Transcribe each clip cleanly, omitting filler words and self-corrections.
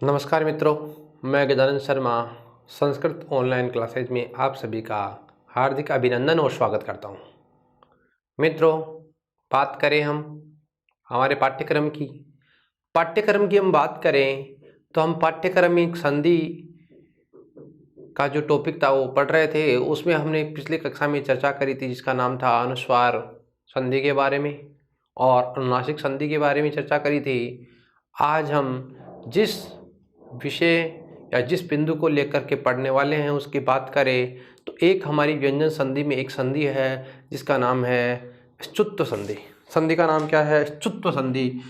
नमस्कार मित्रों, मैं गजानन शर्मा संस्कृत ऑनलाइन क्लासेज में आप सभी का हार्दिक अभिनंदन और स्वागत करता हूं। मित्रों, बात करें हम हमारे पाठ्यक्रम की हम बात करें तो हम पाठ्यक्रम में संधि का जो टॉपिक था वो पढ़ रहे थे। उसमें हमने पिछली कक्षा में चर्चा करी थी जिसका नाम था अनुस्वार संधि के बारे में और अनुनासिक संधि के बारे में चर्चा करी थी। आज हम जिस विषय या जिस बिंदु को लेकर के पढ़ने वाले हैं उसकी बात करें तो एक हमारी व्यंजन संधि में एक संधि है जिसका नाम है स्तुत्व संधि। संधि का नाम क्या है? स्तुत्व संधि।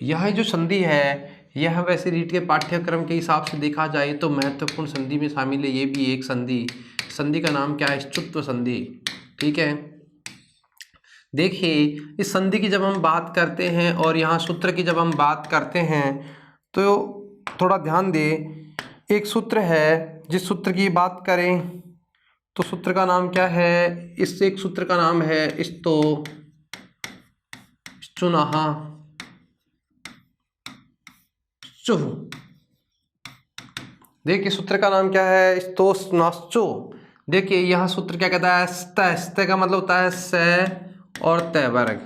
यह जो संधि है यह वैसे रीट के पाठ्यक्रम के हिसाब से देखा जाए तो महत्वपूर्ण संधि में शामिल है। ये भी एक संधि का नाम क्या है? स्तुत्व संधि। ठीक है, देखिए इस संधि की जब हम बात करते हैं और यहाँ सूत्र की जब हम बात करते हैं तो थोड़ा ध्यान दें। एक सूत्र है, जिस सूत्र की बात करें तो सूत्र का नाम क्या है? इस एक सूत्र का नाम है स्तो चुनाह चुह। देखिए सूत्र का नाम क्या है? स्तो स्नाश्चो। देखिए यह सूत्र क्या कहता है? स्त का मतलब होता है स और तय वर्ग,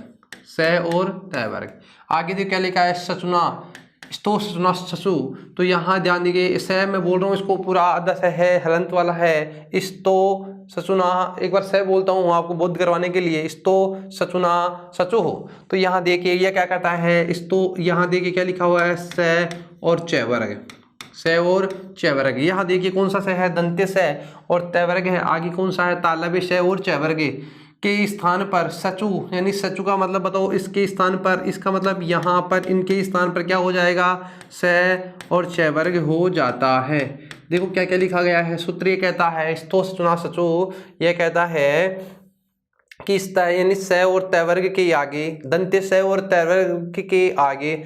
स और तय वर्ग। आगे देखिए क्या लिखा है? सचुना स्तो सचुना ससु। तो यहाँ ध्यान दीजिए, स मैं बोल रहा हूँ इसको पूरा आधा स है, हलंत वाला है। स्तो सचुना, एक बार स बोलता हूँ आपको बोध करवाने के लिए। स्तो सचुना सचु हो। तो यहाँ देखिए यह क्या कहता है? स्तो, यहाँ देखिए क्या लिखा हुआ है? स और च वर्ग, स और च वर्ग। यहाँ देखिए कौन सा स है? दंत्य स और तय वर्ग है। आगे कौन सा है? तालव्य स और च वर्ग के स्थान पर सचु, यानी सचु का मतलब बताओ इसके स्थान पर, इसका मतलब यहाँ पर इनके स्थान पर क्या हो जाएगा? स और च वर्ग हो जाता है। देखो क्या क्या लिखा गया है। सूत्र ये कहता है स्तो सचुना सचु, यह कहता है कि यानी स और तय वर्ग के आगे, दंत्य स और तय वर्ग के आगे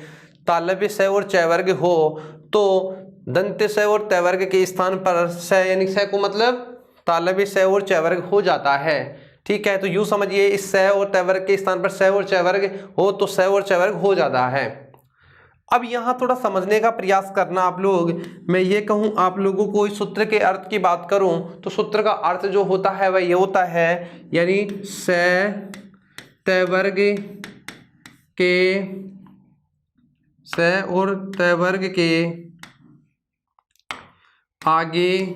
तालव्य स और च वर्ग हो तो दंत्य स और तय वर्ग के स्थान पर स, यानी स को मतलब तालव्य स और च वर्ग हो जाता है। ठीक है, तो यूं समझिए इस स और तय वर्ग के स्थान पर स और च वर्ग हो तो स और च वर्ग हो जाता है। अब यहाँ थोड़ा समझने का प्रयास करना आप लोग। मैं ये कहूँ आप लोगों को इस सूत्र के अर्थ की बात करूँ तो सूत्र का अर्थ जो होता है वह ये होता है, यानी स तय वर्ग के, स और तय वर्ग के आगे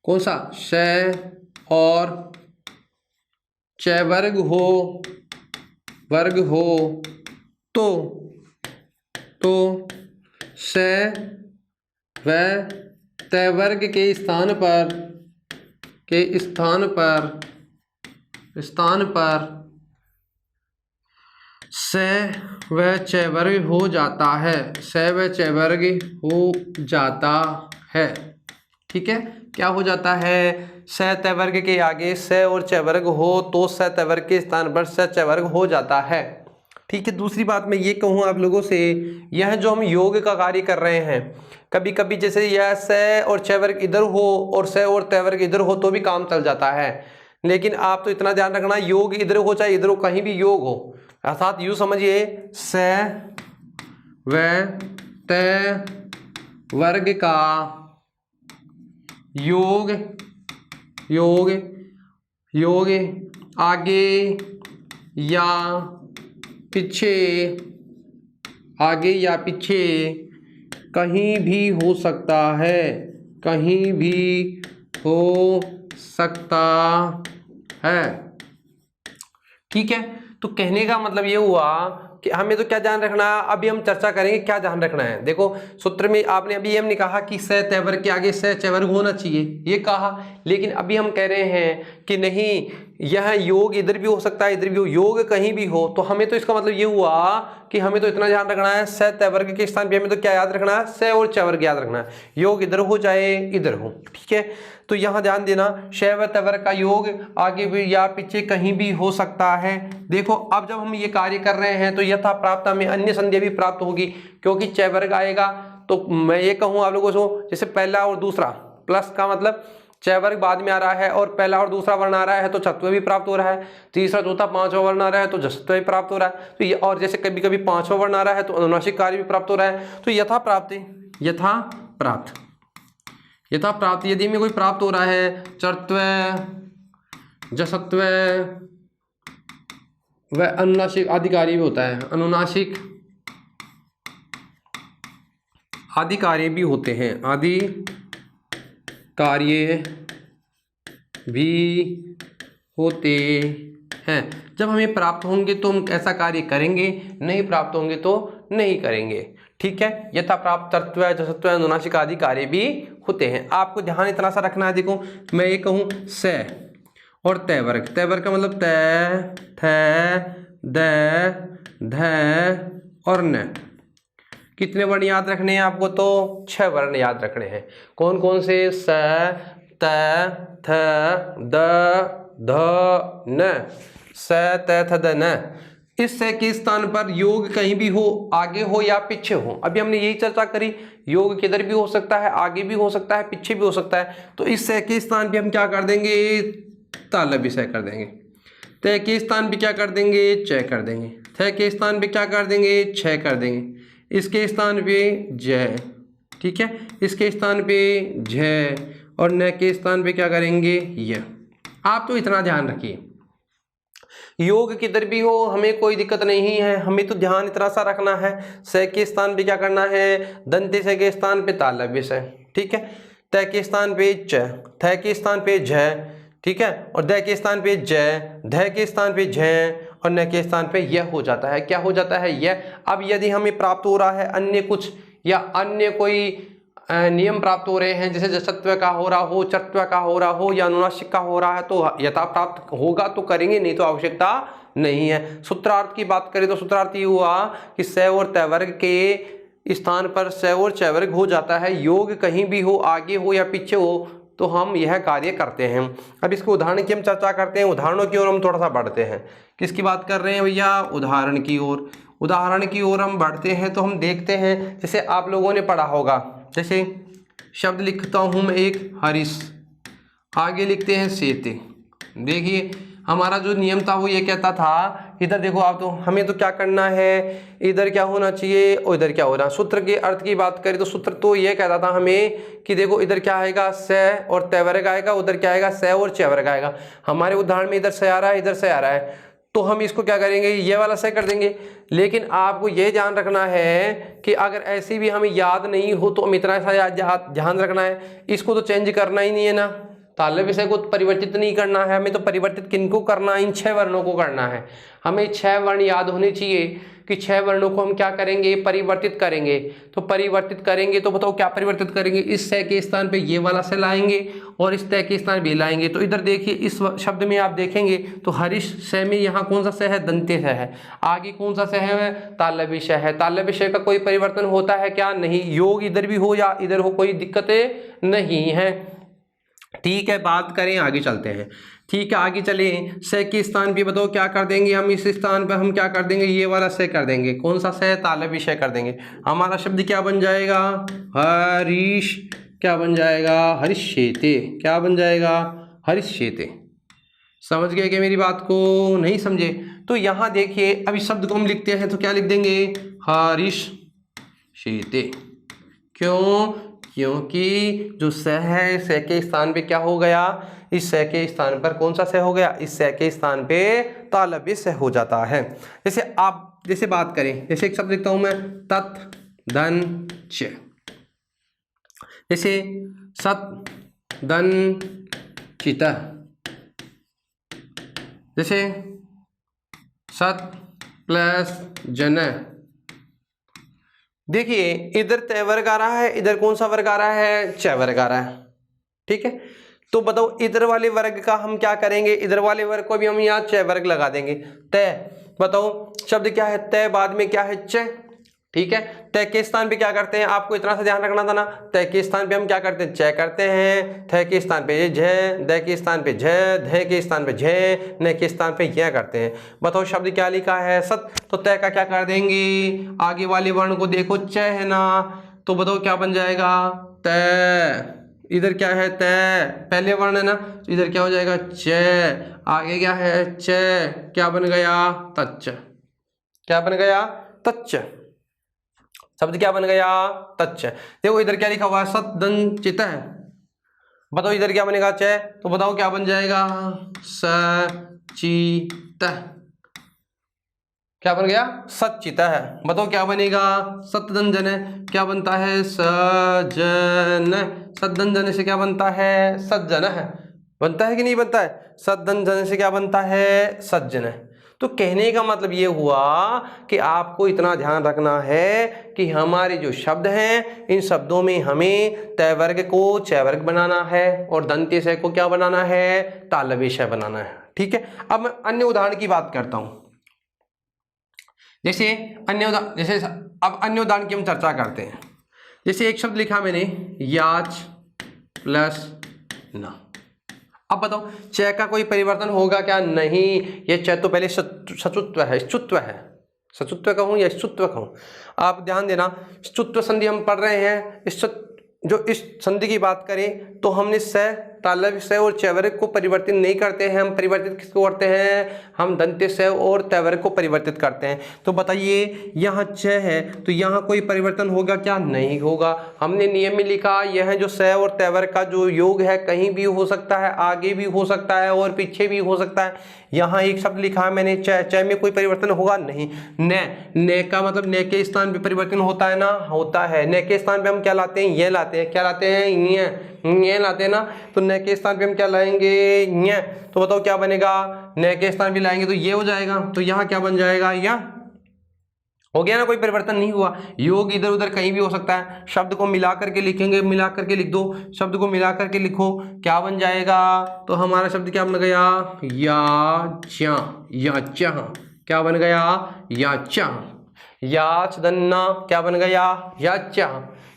कौन सा? स और च वर्ग हो तो स व तय वर्ग के स्थान पर स व च वर्ग हो जाता है। स व च वर्ग हो जाता है। ठीक है, क्या हो जाता है? स तय वर्ग के आगे स और च वर्ग हो तो स तय वर्ग के स्थान पर स च वर्ग हो जाता है। ठीक है, दूसरी बात मैं ये कहूँ आप लोगों से, यह जो हम योग का कार्य कर रहे हैं, कभी कभी जैसे यह स और च वर्ग इधर हो और स और तय वर्ग इधर हो तो भी काम चल जाता है। लेकिन आप तो इतना ध्यान रखना, योग इधर हो चाहे इधर हो, कहीं भी योग हो, अर्थात यूं समझिए स व तय वर्ग का योग आगे या पीछे कहीं भी हो सकता है, कहीं भी हो सकता है। ठीक है, तो कहने का मतलब ये हुआ कि हमें तो क्या ध्यान रखना है, अभी हम चर्चा करेंगे क्या ध्यान रखना है। देखो सूत्र में आपने अभी हमने कहा कि स तय वर्ग के आगे स च वर्ग होना चाहिए, ये कहा। लेकिन अभी हम कह रहे हैं कि नहीं, यह योग इधर भी हो सकता है इधर भी हो, योग कहीं भी हो। तो हमें तो इसका मतलब ये हुआ कि हमें तो इतना ध्यान रखना है स तय वर्ग के स्थान पे हमें तो क्या याद रखना है? स और च वर्ग याद रखना है। योग इधर हो चाहे इधर हो। ठीक है, तो यहाँ ध्यान देना, श व तय वर्ग का योग आगे भी या पीछे कहीं भी हो सकता है। देखो अब जब हम ये कार्य कर रहे हैं तो यथा प्राप्त हमें अन्य संध्या भी प्राप्त होगी, क्योंकि च वर्ग आएगा। तो मैं ये कहूँ आप लोगों को, जैसे पहला और दूसरा, प्लस का मतलब च वर्ग बाद में आ रहा है और पहला और दूसरा वर्ण आ रहा है तो चत्व भी प्राप्त हो रहा है, तीसरा चौथा पांचवा वर्ण आ रहा है तो जसत्व भी प्राप्त हो रहा है। तो ये, और जैसे कभी कभी पांचवा वर्ण आ रहा है तो अनुनासिक कार्य भी प्राप्त हो रहा है। तो यथा प्राप्त यदि में कोई प्राप्त हो रहा है चर्त्व, जसत्व व अनुनासिक आदि कार्य भी होता है, अनुनासिक आदि कार्य भी होते हैं, आदि कार्य भी होते हैं। जब हमें प्राप्त होंगे तो हम ऐसा कार्य करेंगे, नहीं प्राप्त होंगे तो नहीं करेंगे। ठीक है, यथा प्राप्त तत्व जसत्व अनुनासिक आदि कार्य भी होते हैं। आपको ध्यान इतना सा रखना है, देखो मैं ये कहूँ स और तय वर्ग, तय वर्ग का मतलब तय, थ, द, ध और न। कितने वर्ण याद रखने हैं आपको? तो 6 वर्ण याद रखने हैं। कौन कौन से? स, त, थ, द, ध, न। स, त, थ, द, न। इस से के स्थान पर योग कहीं भी हो, आगे हो या पीछे हो। अभी हमने यही चर्चा करी, योग किधर भी हो सकता है, आगे भी हो सकता है, पीछे भी हो सकता है। तो इस से के स्थान पे हम क्या कर देंगे? तालव्य से कर देंगे। तय के स्थान पे क्या कर देंगे? च कर देंगे। थ के स्थान पे क्या कर देंगे? छ कर देंगे। इसके स्थान पे ज, ठीक है, इसके स्थान पे झ और न के स्थान पे क्या करेंगे? य। आप तो इतना ध्यान रखिए, योग किधर भी हो हमें कोई दिक्कत नहीं है, हमें तो ध्यान इतना सा रखना है स के स्थान पे क्या करना है? दंते से के स्थान पे तालव्य से, ठीक है। त के स्थान पे च, थ के स्थान पे झ, ठीक है, और द के स्थान पे ज, ध के स्थान पे झ और न के स्थान पे यह हो जाता है। क्या हो जाता है? यह। अब यदि हमें प्राप्त हो रहा है अन्य कुछ या अन्य कोई नियम प्राप्त हो रहे हैं, जैसे जसत्व का हो रहा हो, चत्व का हो रहा हो या अनुनासिक का हो रहा है, तो यथा प्राप्त होगा तो करेंगे, नहीं तो आवश्यकता नहीं है। सूत्रार्थ की बात करें तो सूत्रार्थ ये हुआ कि स और त वर्ग के स्थान पर स और च वर्ग हो जाता है। योग कहीं भी हो, आगे हो या पीछे हो, तो हम यह कार्य करते हैं। अब इसको उदाहरण की हम चर्चा करते हैं, उदाहरणों की ओर हम थोड़ा सा बढ़ते हैं। किसकी बात कर रहे हैं भैया? उदाहरण की ओर। उदाहरण की ओर हम बढ़ते हैं तो हम देखते हैं, जैसे आप लोगों ने पढ़ा होगा, जैसे शब्द लिखता हूं मैं एक हरीश, आगे लिखते हैं सेते। देखिए हमारा जो नियम था वो ये कहता था, इधर देखो आप, तो हमें तो क्या करना है, इधर क्या होना चाहिए और इधर क्या होना। सूत्र के अर्थ की बात करें तो सूत्र तो ये कहता था हमें कि देखो इधर क्या आएगा? स और त वर्ग आएगा, उधर क्या आएगा? स और च वर्ग आएगा। हमारे उदाहरण में इधर से आ रहा है, इधर से आ रहा है, तो हम इसको क्या करेंगे? ये वाला से कर देंगे। लेकिन आपको ये ध्यान रखना है कि अगर ऐसी भी हमें याद नहीं हो तो हम इतना सा ध्यान रखना है, इसको तो चेंज करना ही नहीं है ना, तालव्य विषय को परिवर्तित नहीं करना है हमें। तो परिवर्तित किनको करना है? इन 6 वर्णों को करना है। हमें 6 वर्ण याद होने चाहिए कि 6 वर्णों को हम क्या करेंगे? परिवर्तित करेंगे। तो परिवर्तित करेंगे तो बताओ क्या परिवर्तित करेंगे? इस से के स्थान पे ये वाला से लाएंगे और इस तय के स्थान पे लाएंगे। तो इधर देखिए इस शब्द में आप देखेंगे तो हरीश से में यहाँ कौन सा से है? दंते से है। आगे कौन सा से है? तालव्य से है। तालव्य से का कोई परिवर्तन होता है क्या? नहीं। योग इधर भी हो या इधर हो, कोई दिक्कतें नहीं है। ठीक है, बात करें आगे चलते हैं। ठीक है, आगे चले। से के स्थान पे बताओ क्या कर देंगे हम? इस स्थान पे हम क्या कर देंगे? ये वाला से कर देंगे। कौन सा से? तालव्य से कर देंगे। हमारा शब्द क्या बन जाएगा? हरीश। क्या बन जाएगा? हरिष्येते। क्या बन जाएगा? हरिष्येते। समझ गए क्या मेरी बात को? नहीं समझे तो यहाँ देखिए, अब इस शब्द को हम लिखते हैं तो क्या लिख देंगे? हरिष्येते। क्यों? क्योंकि जो स है, स के स्थान पे क्या हो गया? इस स के स्थान पर कौन सा स हो गया? इस स के स्थान पे तालव्य स हो जाता है। जैसे आप जैसे बात करें, जैसे एक शब्द लिखता हूं मैं, तत् धन च। जैसे सत धन चित, जैसे सत प्लस जन। देखिए इधर तय वर्ग आ रहा है, इधर कौन सा वर्ग आ रहा है? च वर्ग आ रहा है। ठीक है, तो बताओ इधर वाले वर्ग का हम क्या करेंगे? इधर वाले वर्ग को भी हम यहाँ च वर्ग लगा देंगे। तय, बताओ शब्द क्या है? तय बाद में क्या है? च। ठीक है, तय के स्थान पे क्या करते हैं? आपको इतना सा ध्यान रखना था ना, तय के स्थान पे हम क्या करते हैं? च करते हैं। थ के स्थान पे झ, द के स्थान पे झ, ध के स्थान पे झ, न के स्थान पे यह करते हैं। बताओ शब्द क्या लिखा है? सत। तो तय का क्या कर देंगे? आगे वाले वर्ण को देखो, च है ना, तो बताओ क्या बन जाएगा? तय। इधर क्या है तय, पहले वर्ण है ना, तो इधर क्या हो जाएगा च, आगे क्या है च, क्या बन गया तच्च, क्या बन गया तच्च, शब्द क्या बन गया तच्च। देखो इधर क्या लिखा हुआ है सत दन चित है, बताओ इधर क्या बनेगा च, तो बताओ क्या बन जाएगा सचित, क्या बन गया सचित है। बताओ क्या बनेगा सतदन जन, क्या बनता है सजन, सतदन जन से क्या बनता है सज्जन है, बनता है कि नहीं बनता है, सतदन जन से क्या बनता है सज्जन है। तो कहने का मतलब ये हुआ कि आपको इतना ध्यान रखना है कि हमारे जो शब्द हैं इन शब्दों में हमें तय वर्ग को चय वर्ग बनाना है और दंत्य शय को क्या बनाना है तालव्य शय बनाना है। ठीक है, अब मैं अन्य उदाहरण की बात करता हूं। जैसे अब अन्य उदाहरण की हम चर्चा करते हैं। जैसे एक शब्द लिखा मैंने याच प्लस ना, अब बताओ च का कोई परिवर्तन होगा क्या, नहीं, ये च तो पहले सचुत्व है, स्तुत्व है, सचुत्व कहूं या स्तुत्व कहूं, आप ध्यान देना, स्तुत्व संधि हम पढ़ रहे हैं, इस संधि की बात करें तो हमने स तालव्य स और चयवर्ग को परिवर्तित नहीं करते हैं, हम परिवर्तित किसको करते हैं, हम दंत्य स और तयवर्ग को परिवर्तित करते हैं। तो बताइए यहाँ च है तो यहाँ कोई परिवर्तन होगा क्या, नहीं होगा। हमने नियम में लिखा यह जो स और तयवर्ग का जो योग है कहीं भी हो सकता है, आगे भी हो सकता है और पीछे भी हो सकता है। यहाँ एक शब्द लिखा है मैंने च में कोई परिवर्तन होगा नहीं। न का मतलब न के स्थान पे परिवर्तन होता है ना, होता है। न के स्थान पे हम क्या लाते हैं, ये लाते हैं, क्या लाते हैं, ये लाते हैं ना, तो न के स्थान पे हम क्या लाएंगे, ये। तो बताओ क्या बनेगा, न के स्थान पे लाएंगे तो ये हो जाएगा, तो यहाँ क्या बन जाएगा, यह हो गया ना, कोई परिवर्तन नहीं हुआ। योग इधर उधर कहीं भी हो सकता है, शब्द को मिला करके लिखेंगे, मिला करके लिख दो, शब्द को मिला करके लिखो, क्या बन जाएगा, तो हमारा शब्द क्या बन गया याच्या, क्या बन गया याच्या, याच दन्ना क्या बन गया याच्या।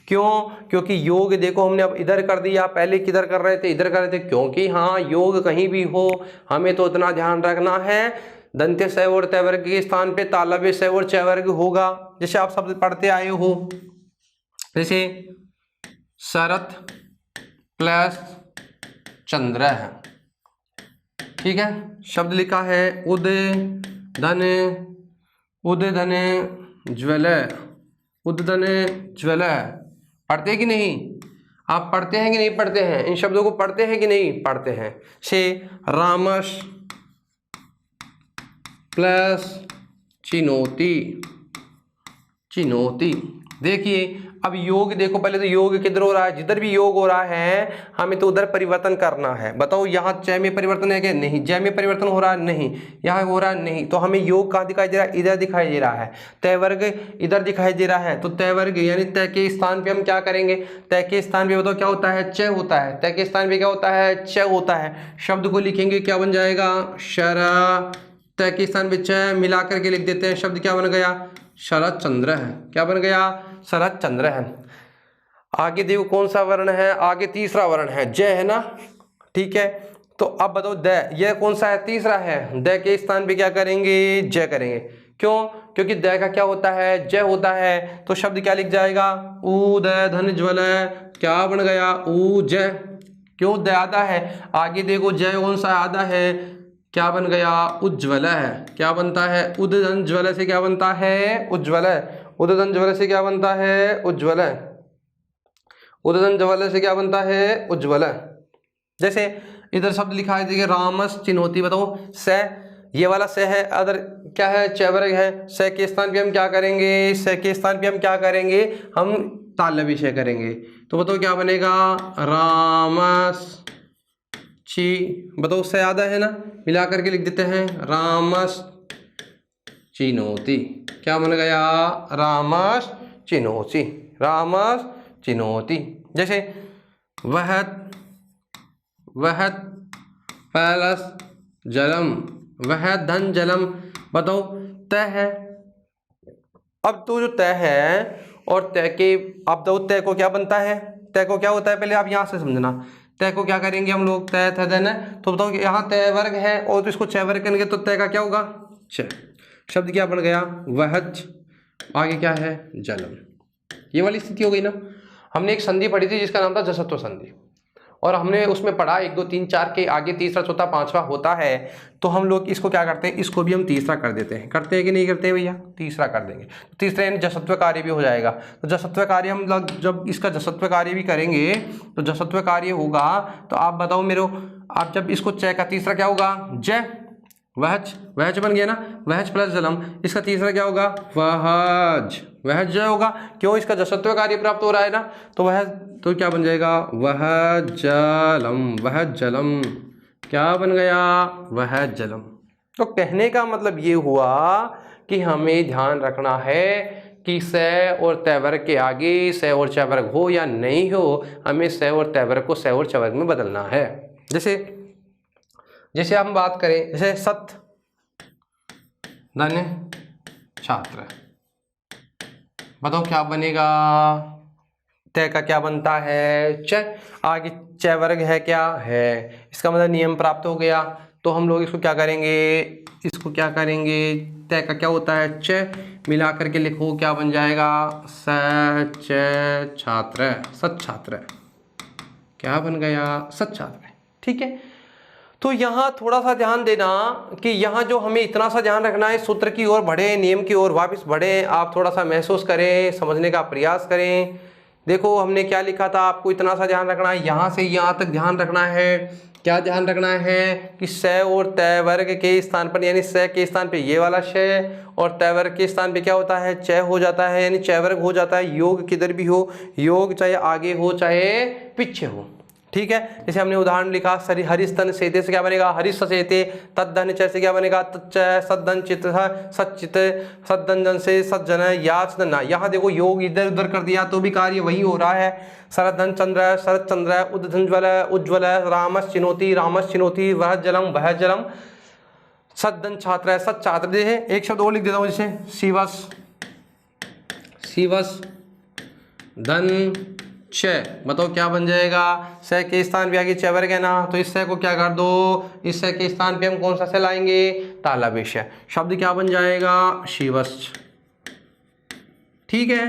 क्यों, क्योंकि योग देखो हमने अब इधर कर दिया, पहले किधर कर रहे थे, इधर कर रहे थे, क्योंकि हाँ योग कहीं भी हो हमें तो इतना ध्यान रखना है दंत्य स और तय वर्ग के स्थान पे तालव्य स और चय वर्ग होगा। जैसे आप शब्द पढ़ते आए हो, जैसे शरत प्लस चंद्र है, ठीक है, शब्द लिखा है उदय धन ज्वल, उद्दन ज्वल, पढ़ते कि नहीं, आप पढ़ते हैं कि नहीं पढ़ते हैं, इन शब्दों को पढ़ते हैं कि नहीं पढ़ते हैं। से रामस प्लस चिनोती, देखिए अब योग देखो, पहले तो योग किधर हो रहा है, जिधर भी योग हो रहा है हमें तो उधर परिवर्तन करना है। बताओ यहाँ च में परिवर्तन है क्या, नहीं, ज में परिवर्तन हो रहा है, नहीं, यहाँ हो रहा है, नहीं, तो हमें योग कहाँ दिखाई दे रहा है, इधर दिखाई दे रहा है, तय वर्ग इधर दिखाई दे रहा है, तो तय वर्ग यानी तय के स्थान पे हम क्या करेंगे, तय के स्थान पे बताओ क्या होता है, च होता है, तय के स्थान पे क्या होता है, च होता है। शब्द को लिखेंगे क्या बन जाएगा शरा, तय के स्थान पे च मिला करके लिख देते हैं, शब्द क्या बन गया शरद चंद्र है, क्या बन गया शरद चंद्र है। आगे देखो कौन सा वर्ण है, आगे तीसरा वर्ण है ज है ना, ठीक है, तो अब बताओ द, यह कौन सा है, तीसरा है, द के स्थान पे क्या करेंगे ज करेंगे, क्यों, क्योंकि द का क्या होता है ज होता है, तो शब्द क्या लिख जाएगा उदय धन ज्वल, क्या बन गया उज, क्यों द आधा है, आगे देखो ज कौन सा आधा है, क्या बन गया उज्ज्वल है, क्या बनता है उदधन ज्वल से क्या बनता है उज्ज्वल, उदधन ज्वल से क्या बनता है उज्ज्वल, उदधन ज्वल से क्या बनता है उज्ज्वल। जैसे इधर शब्द लिखा है देखिए रामस चिन्होती, बताओ स, ये वाला स है, अदर क्या है चयवर्ग है, स के स्थान पे हम क्या करेंगे, स के स्थान पे हम क्या करेंगे, हम तालव्य श करेंगे, तो बताओ क्या बनेगा रामस ची, बताओ स आधा है ना, मिला करके लिख देते हैं रामस चिनोती, क्या बन गया रामस चिनोती, रामस चिनोती। जैसे वहत पैलस जलम, वहत धन जलम, बताओ तय है, अब तो जो तय है और तय के, अब तो तय को क्या बनता है, तय को क्या होता है, पहले आप यहाँ से समझना, तय को क्या करेंगे हम लोग तय था देना, तो बताओ कि यहाँ तय वर्ग है और तो इसको चय वर्ग करेंगे तो तय का क्या होगा च, शब्द क्या बन गया वहच, आगे क्या है जलम, ये वाली स्थिति हो गई ना। हमने एक संधि पढ़ी थी जिसका नाम था जसत्व संधि, और हमने उसमें पढ़ा 1 2 3 4 के आगे तीसरा चौथा पांचवा होता है, तो हम लोग इसको क्या करते हैं, इसको भी हम तीसरा कर देते हैं। करते हैं कि नहीं करते हैं भैया? तीसरा कर देंगे। तो तीसरा यानी जसत्व कार्य भी हो जाएगा। तो जसत्व कार्य हम लोग जब इसका जसत्व कार्य भी करेंगे तो जसत्व कार्य होगा, तो आप बताओ मेरे, आप जब इसको च का तीसरा क्या होगा, ज, वहज, वहज बन गया ना, वहज प्लस जलम। इसका तीसरा क्या होगा, वहज, वहज ज होगा। क्यों? इसका जसत्व कार्य प्राप्त हो रहा है ना, तो वह तो क्या बन जाएगा, वह जलम, वह जलम। क्या बन गया, वह जलम। तो कहने का मतलब ये हुआ कि हमें ध्यान रखना है कि स और त वर्ग के आगे स और च वर्ग हो या नहीं हो, हमें स और त वर्ग को स और च वर्ग में बदलना है। जैसे हम बात करें, जैसे सत धन्य छात्र, बताओ क्या बनेगा, त का क्या बनता है, च, आगे च वर्ग है क्या है, इसका मतलब नियम प्राप्त हो गया। तो हम लोग इसको क्या करेंगे, इसको क्या करेंगे, त का क्या होता है, च, मिला करके लिखो क्या बन जाएगा, स च छात्र, सत छात्र। क्या बन गया, सत छात्र। ठीक है। तो यहाँ थोड़ा सा ध्यान देना कि यहाँ जो हमें इतना सा ध्यान रखना है, सूत्र की ओर बढ़े, नियम की ओर वापस बढ़े, आप थोड़ा सा महसूस करें, समझने का प्रयास करें। देखो हमने क्या लिखा था, आपको इतना सा ध्यान रखना है, यहाँ से यहाँ तक ध्यान रखना है। क्या ध्यान रखना है कि स और त वर्ग के स्थान पर, यानी स के स्थान पे ये वाला श और त वर्ग के स्थान पे क्या होता है, च हो जाता है, यानी च वर्ग हो जाता है। योग किधर भी हो, योग चाहे आगे हो चाहे पीछे हो। ठीक है। जैसे हमने उदाहरण लिखा, हरिस्तन सेते से क्या बनेगा, हरिश सेते, तद्धन च से क्या बनेगा, तच्च, सद्धन चित सच्चित, सद्धन जन से सज्जन, याच ना। यहाँ देखो योग इधर उधर कर दिया तो भी कार्य वही हो रहा है। शरदन चंद्र, शरद चंद्र, उद्धज्वल उज्ज्वल, रामस चिनोती, रामस चिनोती, वह जलम, वह जलम, सद्धन छात्र, सत छात्र। देखे एक शब्द और लिख देता हूँ, जैसे शिवस, शिवस धन च, बताओ क्या बन जाएगा, स के स्थान पे आगे च वर्ग है ना, तो इस स को क्या कर दो, इस स के स्थान पे हम कौन सा से लाएंगे, तालव्य श। शब्द क्या बन जाएगा, शिवश्च। ठीक है।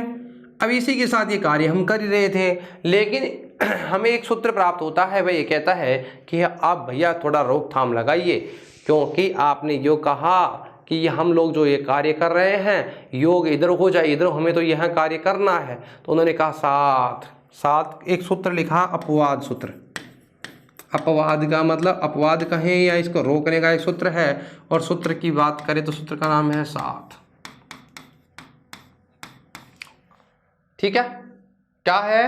अब इसी के साथ ये कार्य हम कर ही रहे थे, लेकिन हमें एक सूत्र प्राप्त होता है, वह ये कहता है कि आप भैया थोड़ा रोकथाम लगाइए, क्योंकि आपने जो कहा कि ये हम लोग जो ये कार्य कर रहे हैं, योग इधर हो जाए इधर, हमें तो यह कार्य करना है। तो उन्होंने कहा साथ साथ एक सूत्र लिखा, अपवाद सूत्र। अपवाद का मतलब, अपवाद कहें या इसको रोकने का एक सूत्र है, और सूत्र की बात करें तो सूत्र का नाम है साथ। ठीक है। क्या है,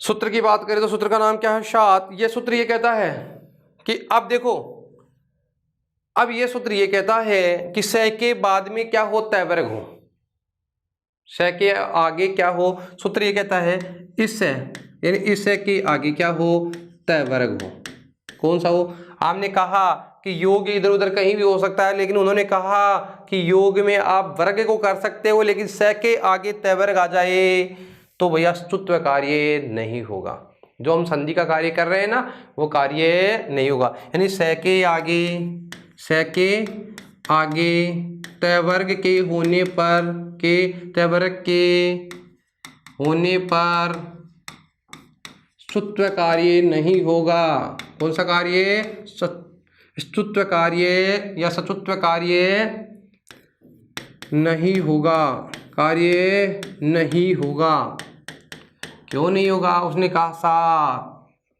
सूत्र की बात करें तो सूत्र का नाम क्या है, साथ। ये सूत्र ये कहता है कि अब देखो, अब ये सूत्र ये कहता है कि स के बाद में क्या हो, त वर्ग हो। स के आगे क्या हो, सूत्र ये कहता है इस से, यानी इस से के आगे क्या हो, त वर्ग हो। कौन सा हो, आपने कहा कि योग इधर उधर कहीं भी हो सकता है, लेकिन उन्होंने कहा कि योग में आप वर्ग को कर सकते हो, लेकिन स के आगे त वर्ग आ जाए तो भैया स्तुत्व कार्य नहीं होगा। जो हम संधि का कार्य कर रहे हैं ना, वो कार्य नहीं होगा। यानी स के आगे, स के आगे त वर्ग के होने पर, के त वर्ग के होने पर स्तुत्व कार्य नहीं होगा। कौन सा कार्य, स्तुत्व कार्य या सचुत्व कार्य नहीं होगा, कार्य नहीं होगा। क्यों नहीं होगा, उसने कहा साथ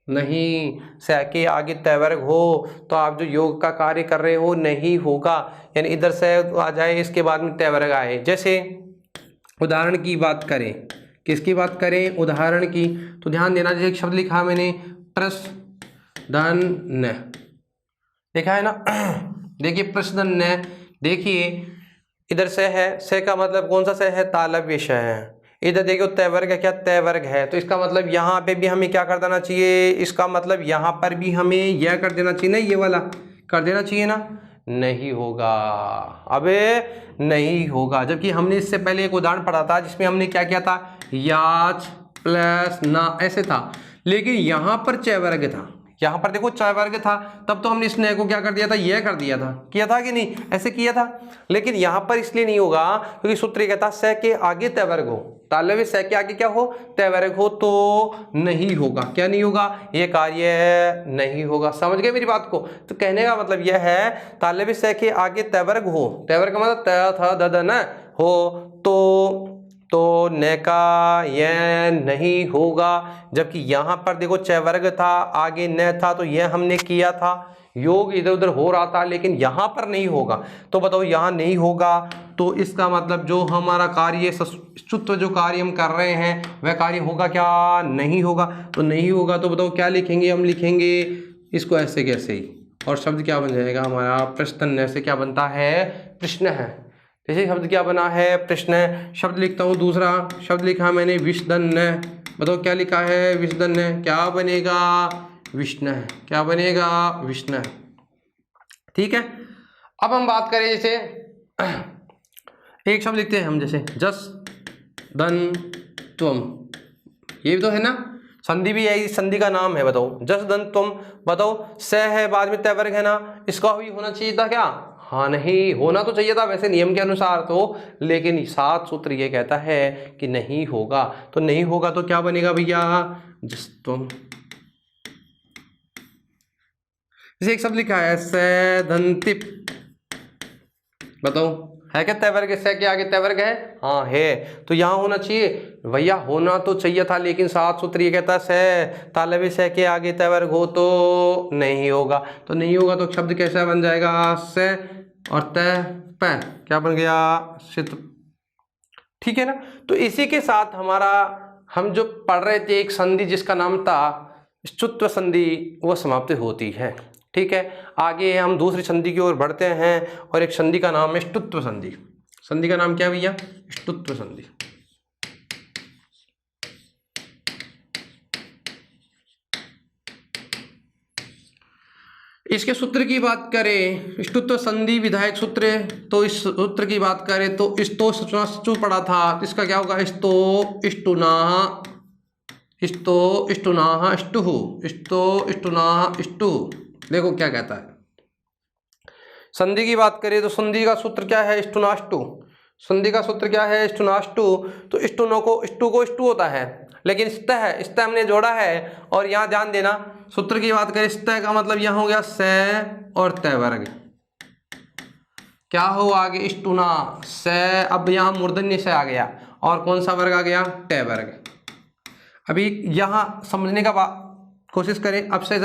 नहीं, स के आगे त वर्ग हो तो आप जो योग का कार्य कर रहे हो नहीं होगा, यानी इधर से आ जाए इसके बाद में त वर्ग आए। जैसे उदाहरण की बात करें, किसकी बात करें, उदाहरण की, तो ध्यान देना। जैसे एक शब्द लिखा मैंने, प्रसन्न, देखा है ना, देखिए प्रसन्न, देखिए इधर से है, से का मतलब कौन सा से है, तालव्य श है। इधर देखिए त वर्ग है क्या, त वर्ग है, तो इसका मतलब यहाँ पे भी हमें क्या कर देना चाहिए, इसका मतलब यहाँ पर भी हमें यह कर देना चाहिए ना, ये वाला कर देना चाहिए ना, नहीं होगा, अबे नहीं होगा। जबकि हमने इससे पहले एक उदाहरण पढ़ा था जिसमें हमने क्या किया था, याच प्लस ना ऐसे था, लेकिन यहाँ पर च वर्ग था, यहाँ पर देखो च वर्ग था, तब तो हमने स्नेह को क्या कर दिया था, यह कर दिया था, किया था कि नहीं, ऐसे किया था। लेकिन यहाँ पर इसलिए नहीं होगा क्योंकि सूत्र ये कहता है स के आगे तय वर्ग हो, तालव्य स के आगे क्या हो, तय वर्ग हो, तो नहीं होगा। क्या नहीं होगा, ये कार्य नहीं होगा। समझ गए मेरी बात को। तो कहने का मतलब यह है तालव्य स के आगे तय वर्ग हो, तय वर्ग का मतलब त थ द ध न हो, तो न का यह नहीं होगा। जबकि यहाँ पर देखो च वर्ग था, आगे न था, तो यह हमने किया था, योग इधर उधर हो रहा था, लेकिन यहाँ पर नहीं होगा। तो बताओ यहाँ नहीं होगा, तो इसका मतलब जो हमारा कार्य सुष्टुत्व जो कार्य हम कर रहे हैं वह कार्य होगा क्या, नहीं होगा। तो नहीं होगा तो बताओ क्या लिखेंगे, हम लिखेंगे इसको ऐसे कैसे ही, और शब्द क्या बन जाएगा हमारा, प्रश्न से क्या बनता है, प्रश्न है। जैसे शब्द क्या बना है, प्रश्न। शब्द लिखता हूँ, दूसरा शब्द लिखा मैंने विषदन्न, बताओ क्या लिखा है, विषदन्न, क्या बनेगा, विष्णु। क्या बनेगा, विष्णु। ठीक है। अब हम बात करें जैसे एक शब्द लिखते हैं हम, जैसे जस दन त्वम, ये भी तो है ना, संधि भी यही संधि का नाम है। बताओ जस दन त्वम, बताओ स है बाद में तय वर्ग है ना, इसका भी होना चाहिए था क्या, हाँ नहीं होना तो चाहिए था वैसे नियम के अनुसार तो, लेकिन सात सूत्र ये कहता है कि नहीं होगा। तो नहीं होगा तो क्या बनेगा भैया, जस तुम। जैसे एक शब्द लिखा है सैदंतिप, बताओ है क्या तय वर्ग, से के आगे तय वर्ग है, हाँ है, तो यहाँ होना चाहिए भैया, होना तो चाहिए था, लेकिन सात सूत्र ये कहता है से तालव्य से के आगे तय वर्ग हो तो नहीं होगा। तो नहीं होगा तो शब्द कैसा बन जाएगा, से और तय प, क्या बन गया, सित। ठीक है ना। तो इसी के साथ हमारा हम जो पढ़ रहे थे एक संधि जिसका नाम था ष्टुत्व संधि, वो समाप्त होती है। ठीक है, आगे हम दूसरी संधि की ओर बढ़ते हैं, और एक संधि का नाम है ष्टुत्व संधि। संधि का नाम क्या है भैया, ष्टुत्व संधि। इसके सूत्र की बात करें, ष्टुत्व संधि विधायक सूत्र, तो इस सूत्र की बात करें तो स्तो सचु पढ़ा था, इसका क्या होगा, स्तो इष्टुनाह, स्तो इष्टुनाह इष्टुः, स्तो इष्टुनाह इष्टुः। देखो क्या कहता है। संधि की बात करें तो संधि का सूत्र क्या है, इष्टुनाष्टु। संधि का सूत्र क्या है, इष्टुनाष्टु। तो इष्टुनो को इष्टु होता है, लेकिन स्तः है, स्तः हमने जोड़ा है। और यहाँ ध्यान देना, सूत्र की बात करें स्तः का मतलब यहाँ हो गया से और तय वर्ग, क्या हो आगे इष्टुना से, अब यहाँ मूर्धन्य से आ गया, और कौन सा वर्ग आ गया, तय वर्ग। अभी यहाँ समझने का कोशिश करें, अब से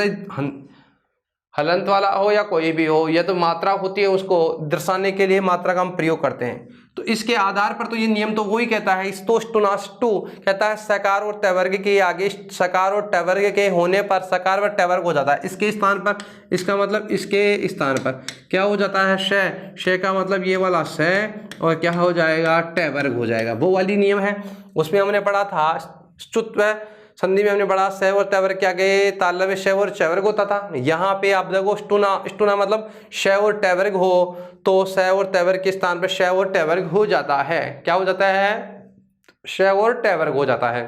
हलंत वाला हो या कोई भी हो, यह तो मात्रा होती है, उसको दर्शाने के लिए मात्रा का हम प्रयोग करते हैं। तो इसके आधार पर तो ये नियम तो वही कहता है, स्तोष्टुनाष्टु कहता है सकार और टवर्ग के आगे, सकार और टवर्ग के होने पर सकार व टवर्ग हो जाता है, इसके स्थान पर, इसका मतलब इसके स्थान पर क्या हो जाता है, शय का मतलब ये वाला शय, और क्या हो जाएगा, टवर्ग हो जाएगा। वो वाली नियम है, उसमें हमने पढ़ा था ष्टुत्व संधि में हमने पढ़ा श और तय वर्ग के आगे तालव्य श और च वर्ग होता था। यहाँ पे आप देखो स्टुना मतलब श और टय वर्ग हो, तो श और तय वर्ग के स्थान पर श और टय वर्ग हो जाता है। क्या हो जाता है, श और टय वर्ग हो जाता है।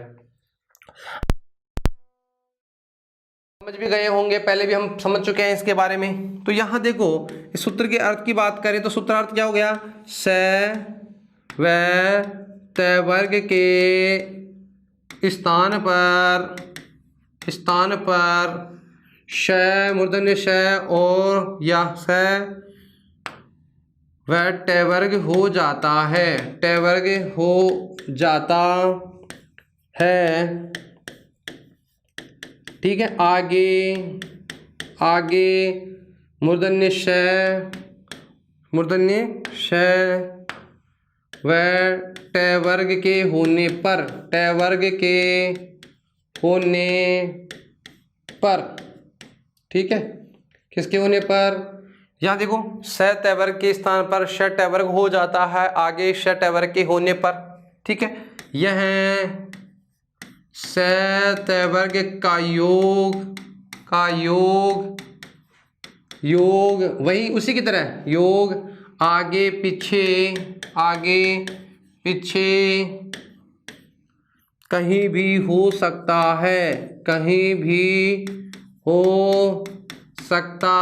समझ भी गए होंगे, पहले भी हम समझ चुके हैं इसके बारे में। तो यहाँ देखो इस सूत्र के अर्थ की बात करें तो सूत्रार्थ क्या हो गया, श व तय वर्ग के स्थान पर श मूर्धन्य श और या श वह टय वर्ग हो जाता है, टय वर्ग हो जाता है। ठीक है, आगे मूर्धन्य श वह टय वर्ग के होने पर, टय वर्ग के होने पर, ठीक है, किसके होने पर, यहाँ देखो स टय वर्ग के स्थान पर श टय वर्ग हो जाता है, आगे श टय वर्ग के होने पर। ठीक है, यह स टय वर्ग का योग वही उसी की तरह योग आगे पीछे कहीं भी हो सकता है, कहीं भी हो सकता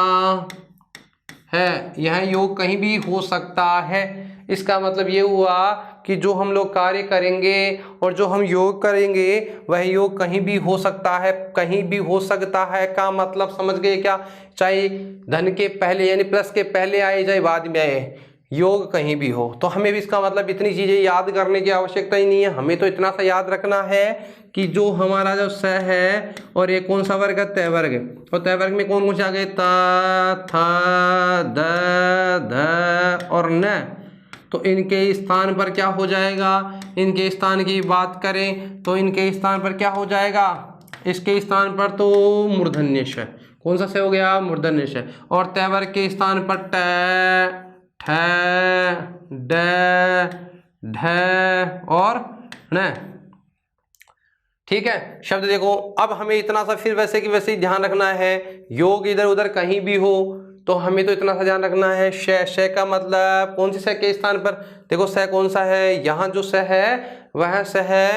है। यह योग कहीं भी हो सकता है। इसका मतलब ये हुआ कि जो हम लोग कार्य करेंगे और जो हम योग करेंगे वह योग कहीं भी हो सकता है। कहीं भी हो सकता है का मतलब समझ गए क्या? चाहे धन के पहले यानी प्लस के पहले आए चाहे बाद में आए, योग कहीं भी हो। तो हमें भी इसका मतलब इतनी चीजें याद करने की आवश्यकता ही नहीं है। हमें तो इतना सा याद रखना है कि जो हमारा जो स है और ये कौन सा वर्ग है? तय वर्ग। और तय वर्ग में कौन कौन से आ गए? त, थ, द, ध और न। तो इनके स्थान पर क्या हो जाएगा? इनके स्थान की बात करें तो इनके स्थान पर क्या हो जाएगा? इसके स्थान पर तो मूर्धन्य श। कौन सा से हो गया? मूर्धन्य श। और तय वर्ग के स्थान पर ट, ठ, ड, ढ और न। ठीक है, शब्द देखो। अब हमें इतना सा फिर वैसे कि वैसे ही ध्यान रखना है, योग इधर उधर कहीं भी हो तो हमें तो इतना सा ध्यान रखना है। श का मतलब कौन सी स के स्थान पर? देखो स कौन सा है? यहाँ जो स है वह स है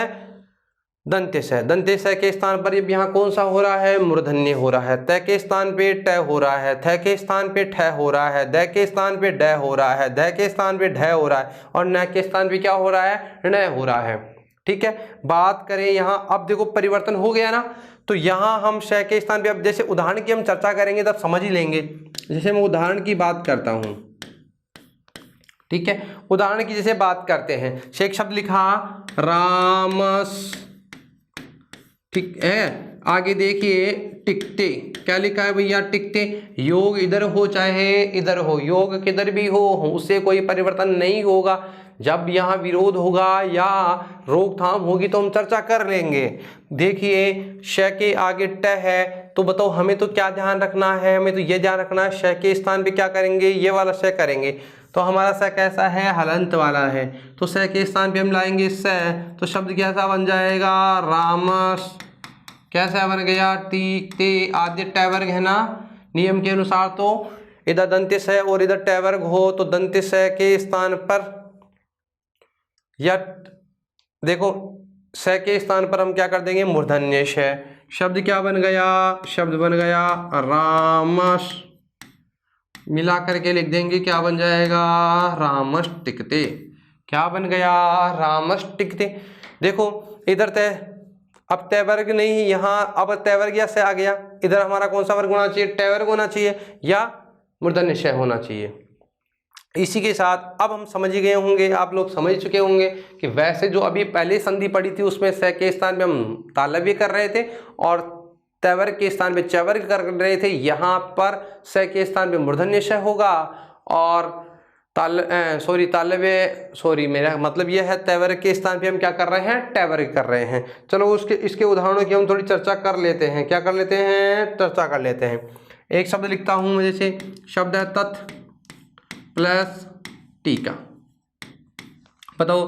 दंत्य स। दंत्य स के स्थान पर यहाँ कौन सा हो रहा है? मूर्धन्य हो रहा है। त के स्थान पे ट हो रहा है, थ के स्थान पे ठ हो रहा है, द के स्थान पे ड हो रहा है, ध के स्थान पे ढ हो रहा है और न के स्थान पे क्या हो रहा है? ण हो रहा है। ठीक है, बात करें यहाँ, अब देखो परिवर्तन हो गया ना। तो यहाँ हम श के स्थान पे, अब जैसे उदाहरण की हम चर्चा करेंगे तब समझ ही लेंगे। जैसे मैं उदाहरण की बात करता हूँ, ठीक है, उदाहरण की जैसे बात करते हैं। एक शब्द लिखा रामस, ठीक है। आगे देखिए टिकटे, क्या लिखा है भैया? टिकटे। योग इधर हो चाहे इधर हो, योग किधर भी हो उससे कोई परिवर्तन नहीं होगा। जब यहाँ विरोध होगा या रोकथाम होगी तो हम चर्चा कर लेंगे। देखिए श के आगे ट है तो बताओ हमें तो क्या ध्यान रखना है? हमें तो ये ध्यान रखना है श के स्थान पे क्या करेंगे? ये वाला श करेंगे। तो हमारा स कैसा है? हलंत वाला है। तो स के स्थान पे हम लाएंगे स, तो शब्द कैसा बन जाएगा? रामस। कैसा बन गया? टी आद्य ट वर्ग है ना नियम के अनुसार। तो इधर दंत्य स और इधर ट वर्ग हो तो दंत्य स के स्थान पर या देखो स के स्थान पर हम क्या कर देंगे? मूर्धन्य श। शब्द क्या बन गया? शब्द बन गया रामस। मिला करके लिख देंगे, क्या बन जाएगा? रामस टिकते। क्या बन गया? रामस टिकते। देखो इधर तय, अब तय वर्ग नहीं यहाँ, अब तय वर्ग या से आ गया। इधर हमारा कौन सा वर्ग होना चाहिए? ट वर्ग होना चाहिए या मूर्धन्य श होना चाहिए। इसी के साथ अब हम समझ गए होंगे, आप लोग समझ चुके होंगे कि वैसे जो अभी पहले संधि पड़ी थी उसमें स के स्थान पे हम तालव्य कर रहे थे और तय वर्ग के स्थान पे च वर्ग कर रहे थे। यहाँ पर स के स्थान पे मूर्धन्य श होगा और मेरा मतलब यह है तय वर्ग के स्थान पे हम क्या कर रहे हैं? ट वर्ग कर रहे हैं। चलो इसके उदाहरणों की हम थोड़ी चर्चा कर लेते हैं। क्या कर लेते हैं? चर्चा कर लेते हैं। एक शब्द लिखता हूं मैं, जैसे शब्द है तत् प्लस टीका। बताओ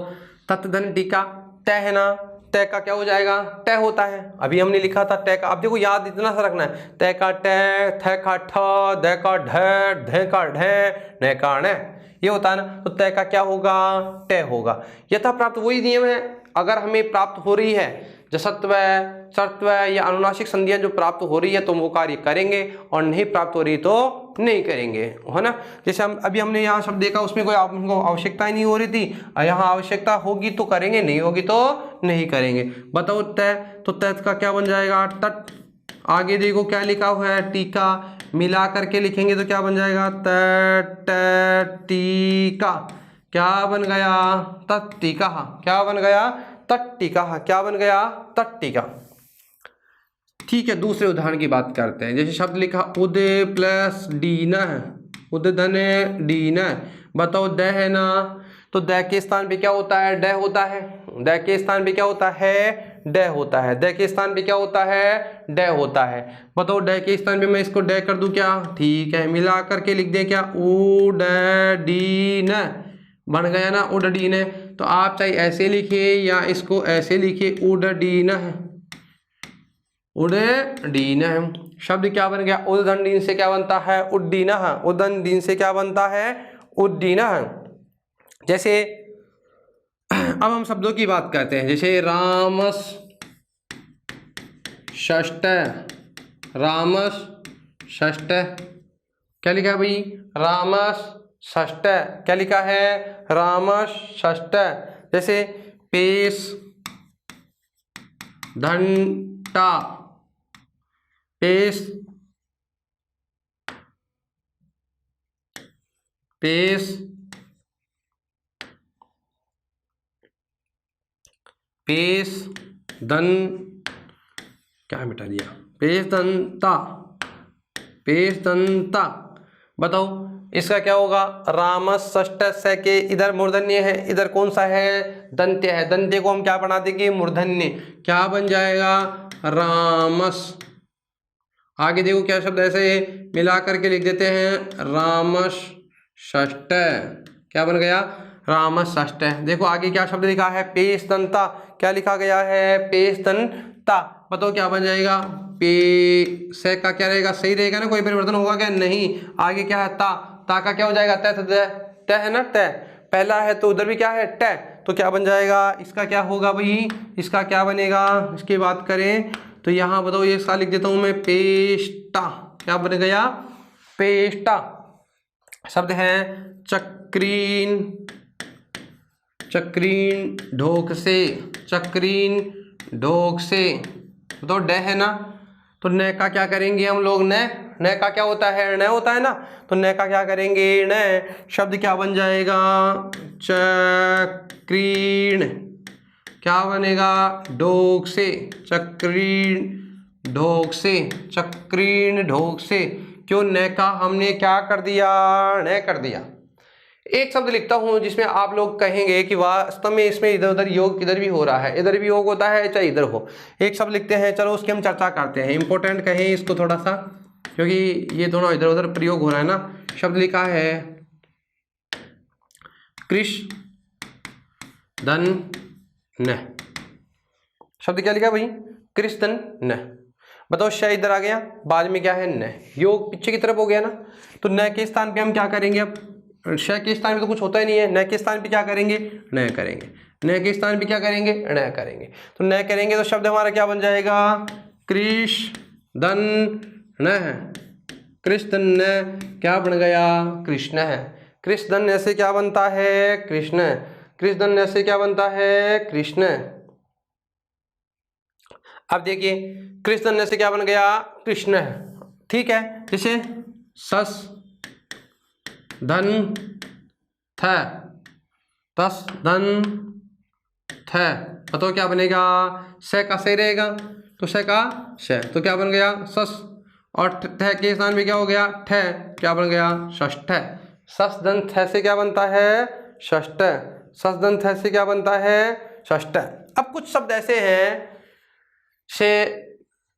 तत् धन टीका, तय है ना, तय का क्या हो जाएगा? ट होता है। अभी हमने लिखा था तय का। अब देखो याद इतना सा रखना है, तय का ट, थ का ठ, द का ढ, ध का ढ, न का ण, ये होता है ना। तो तय का क्या होगा? ट होगा। यथा प्राप्त वही नियम है। अगर हमें प्राप्त हो रही है जसत्व, सर्त्व या अनुनासिक संधियां जो प्राप्त हो रही है तो वो कार्य करेंगे और नहीं प्राप्त हो रही तो नहीं करेंगे, है ना। जैसे हमने यहाँ शब्द देखा उसमें कोई हमको आवश्यकता ही नहीं हो रही थी, यहाँ आवश्यकता होगी तो करेंगे, नहीं होगी तो नहीं करेंगे। बताओ तय, तो तय का क्या बन जाएगा? तट। आगे देखो क्या लिखा हुआ है? टीका। मिला करके लिखेंगे तो क्या बन जाएगा? तट टीका। क्या बन गया? तट्टिका। क्या बन गया? तट्टिका। क्या बन गया? तट्टिका। ठीक है, दूसरे उदाहरण की बात करते हैं। जैसे शब्द लिखा उदय प्लस डीन, उदधन डीन। बताओ द है ना, तो द के स्थान पे क्या होता है? ड होता है। द के स्थान पे क्या होता है? ड होता है। द के स्थान पे क्या होता है? ड होता है। बताओ ड के स्थान पे मैं इसको ड कर दूं क्या? ठीक है, मिला करके लिख दे क्या? उडडीन। बन गया ना उडडीन। तो आप चाहे ऐसे लिखिए या इसको ऐसे लिखिए, उडडीन है, उडडीन है। शब्द क्या बन गया? उद्दंडीन से क्या बनता है? उड्डीन। उद्दंडीन से क्या बनता है? उड्डीन। जैसे अब हम शब्दों की बात करते हैं। जैसे रामस षष्ठ रामस षष्ठ, क्या लिखा है भाई, रामस षष्ठ, क्या लिखा है, रामस षष्ठ। जैसे पेश घंटा, पेश पेश पेश धन, क्या मिटा दिया, पेश दंता, पेश दंता। बताओ इसका क्या होगा, रामस षष्ठ से के इधर मूर्धन्य है, इधर कौन सा है, दंत्य है। दंत्य को हम क्या बना देंगे, मूर्धन्य, क्या बन जाएगा, रामस। आगे देखो क्या शब्द ऐसे मिला करके लिख देते हैं, रामस षष्ठ, क्या बन गया, रामस षष्ठ। देखो आगे क्या शब्द लिखा है, पेश दंता, क्या लिखा गया है, पेश दंता। बताओ क्या बन जाएगा, पे से का क्या रहेगा, सही रहेगा ना, कोई परिवर्तन होगा क्या, नहीं। आगे क्या है, ता का क्या हो जाएगा, तय है ना, तय पहला है तो उधर भी क्या है, तय, तो क्या बन जाएगा, इसका क्या होगा भाई, इसका क्या बनेगा। इसकी बात करें तो यहाँ बताओ, ये इसका लिख देता हूं मैं, पेष्टा, क्या बन गया, पेष्टा। शब्द है चक्रीन, चक्रीन ढोक से, चक्रीन ढोक से। तो ड है ना, तो न का क्या करेंगे हम लोग, न का क्या होता है, न होता है ना, तो न का क्या करेंगे, न। शब्द क्या बन जाएगा, चक्रीन, क्या बनेगा, ढोक से, चक्रीन ढोक से, चक्रीन ढोक से। क्यों, न का हमने क्या कर दिया, न कर दिया। एक शब्द लिखता हूं जिसमें आप लोग कहेंगे कि वास्तव में इसमें इधर उधर योग किधर भी हो रहा है, इधर भी योग होता है चाहे इधर हो। एक शब्द लिखते हैं, चलो उसकी हम चर्चा करते हैं, इंपॉर्टेंट कहें इसको थोड़ा सा, क्योंकि ये दोनों इधर उधर प्रयोग हो रहा है ना। शब्द लिखा है कृष धन न, शब्द क्या लिखा भाई, कृष धन न। बताओ श इधर आ गया, बाद में क्या है, न, योग पीछे की तरफ हो गया ना, तो न के स्थान पे हम क्या करेंगे, अब श के स्थान पे तो कुछ होता ही नहीं है, न के स्थान पे क्या करेंगे, न करेंगे, न के स्थान पे क्या करेंगे, न करेंगे। तो न करेंगे तो शब्द हमारा क्या बन जाएगा, कृष धन न, कृष्ण न, क्या बन गया, कृष्ण है। कृष्ण से क्या बनता है, कृष्ण, कृष्ण से क्या बनता है, कृष्ण। अब देखिए कृष्ण से क्या बन गया, कृष्ण, ठीक है। जैसे सस धन थ, तस धन थ, बताओ क्या बनेगा, स का सही रहेगा तो स का श, तो क्या बन गया, सस। और थ के स्थान में क्या हो गया, ठ, क्या बन गया, षष्ठ। सस धन थ से क्या बनता है, षष्ठ, सस धन थ से क्या बनता है, षष्ठ। अब कुछ शब्द ऐसे हैं से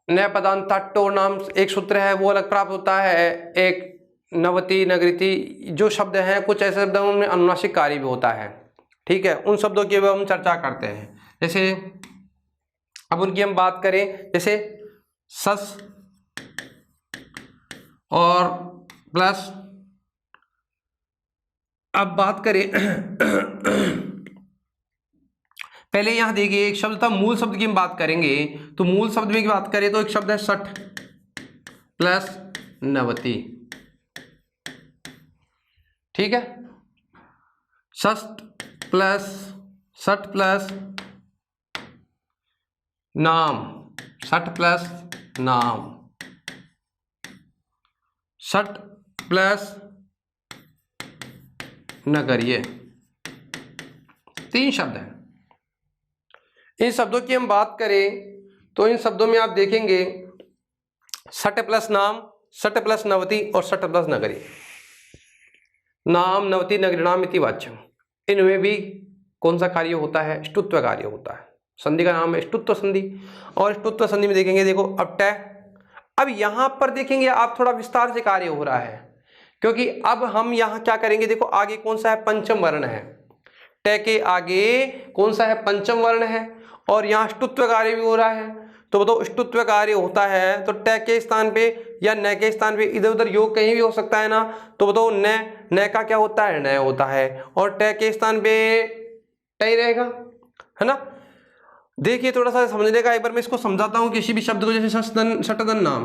न पदांत टो नाम एक सूत्र है वो अलग प्राप्त होता है, एक नवति नगरीति, जो शब्द हैं कुछ ऐसे शब्द उनमें अनुनासिक कार्य भी होता है, ठीक है। उन शब्दों की हम चर्चा करते हैं। जैसे अब उनकी हम बात करें, जैसे सस और प्लस, अब बात करें पहले यहां देखिए एक शब्द था, मूल शब्द की हम बात करेंगे, तो मूल शब्द में की बात करें तो एक शब्द है सठ प्लस नवति, ठीक है। षष्ठ प्लस, सठ प्लस नाम, सठ प्लस नाम, सठ प्लस नगरीय, तीन शब्द हैं। इन शब्दों की हम बात करें तो इन शब्दों में आप देखेंगे सठ प्लस नाम, सठ प्लस नवति और सठ प्लस नगरी। नाम नवति नगरीणाम इति वाच्यम, इनमें भी कौन सा कार्य होता है, ष्टुत्व कार्य होता है। संधि का नाम है ष्टुत्व संधि, और ष्टुत्व संधि में देखेंगे, देखो अब ट, अब यहां पर देखेंगे आप थोड़ा विस्तार से कार्य हो रहा है, क्योंकि अब हम यहां क्या करेंगे, देखो आगे कौन सा है, पंचम वर्ण है, ट के आगे कौन सा है, पंचम वर्ण है, और यहाँ ष्टुत्व कार्य भी हो रहा है। तो बताओ ष्टुत्व कार्य होता है तो ट के स्थान पे या न के स्थान पे इधर उधर योग कहीं भी हो सकता है ना, तो बताओ न का क्या होता है, न होता है, और ट के स्थान पे ट ही रहेगा, है ना। देखिए थोड़ा सा समझने का, एक बार मैं इसको समझाता हूँ किसी भी शब्द को, जैसे सठदन नाम,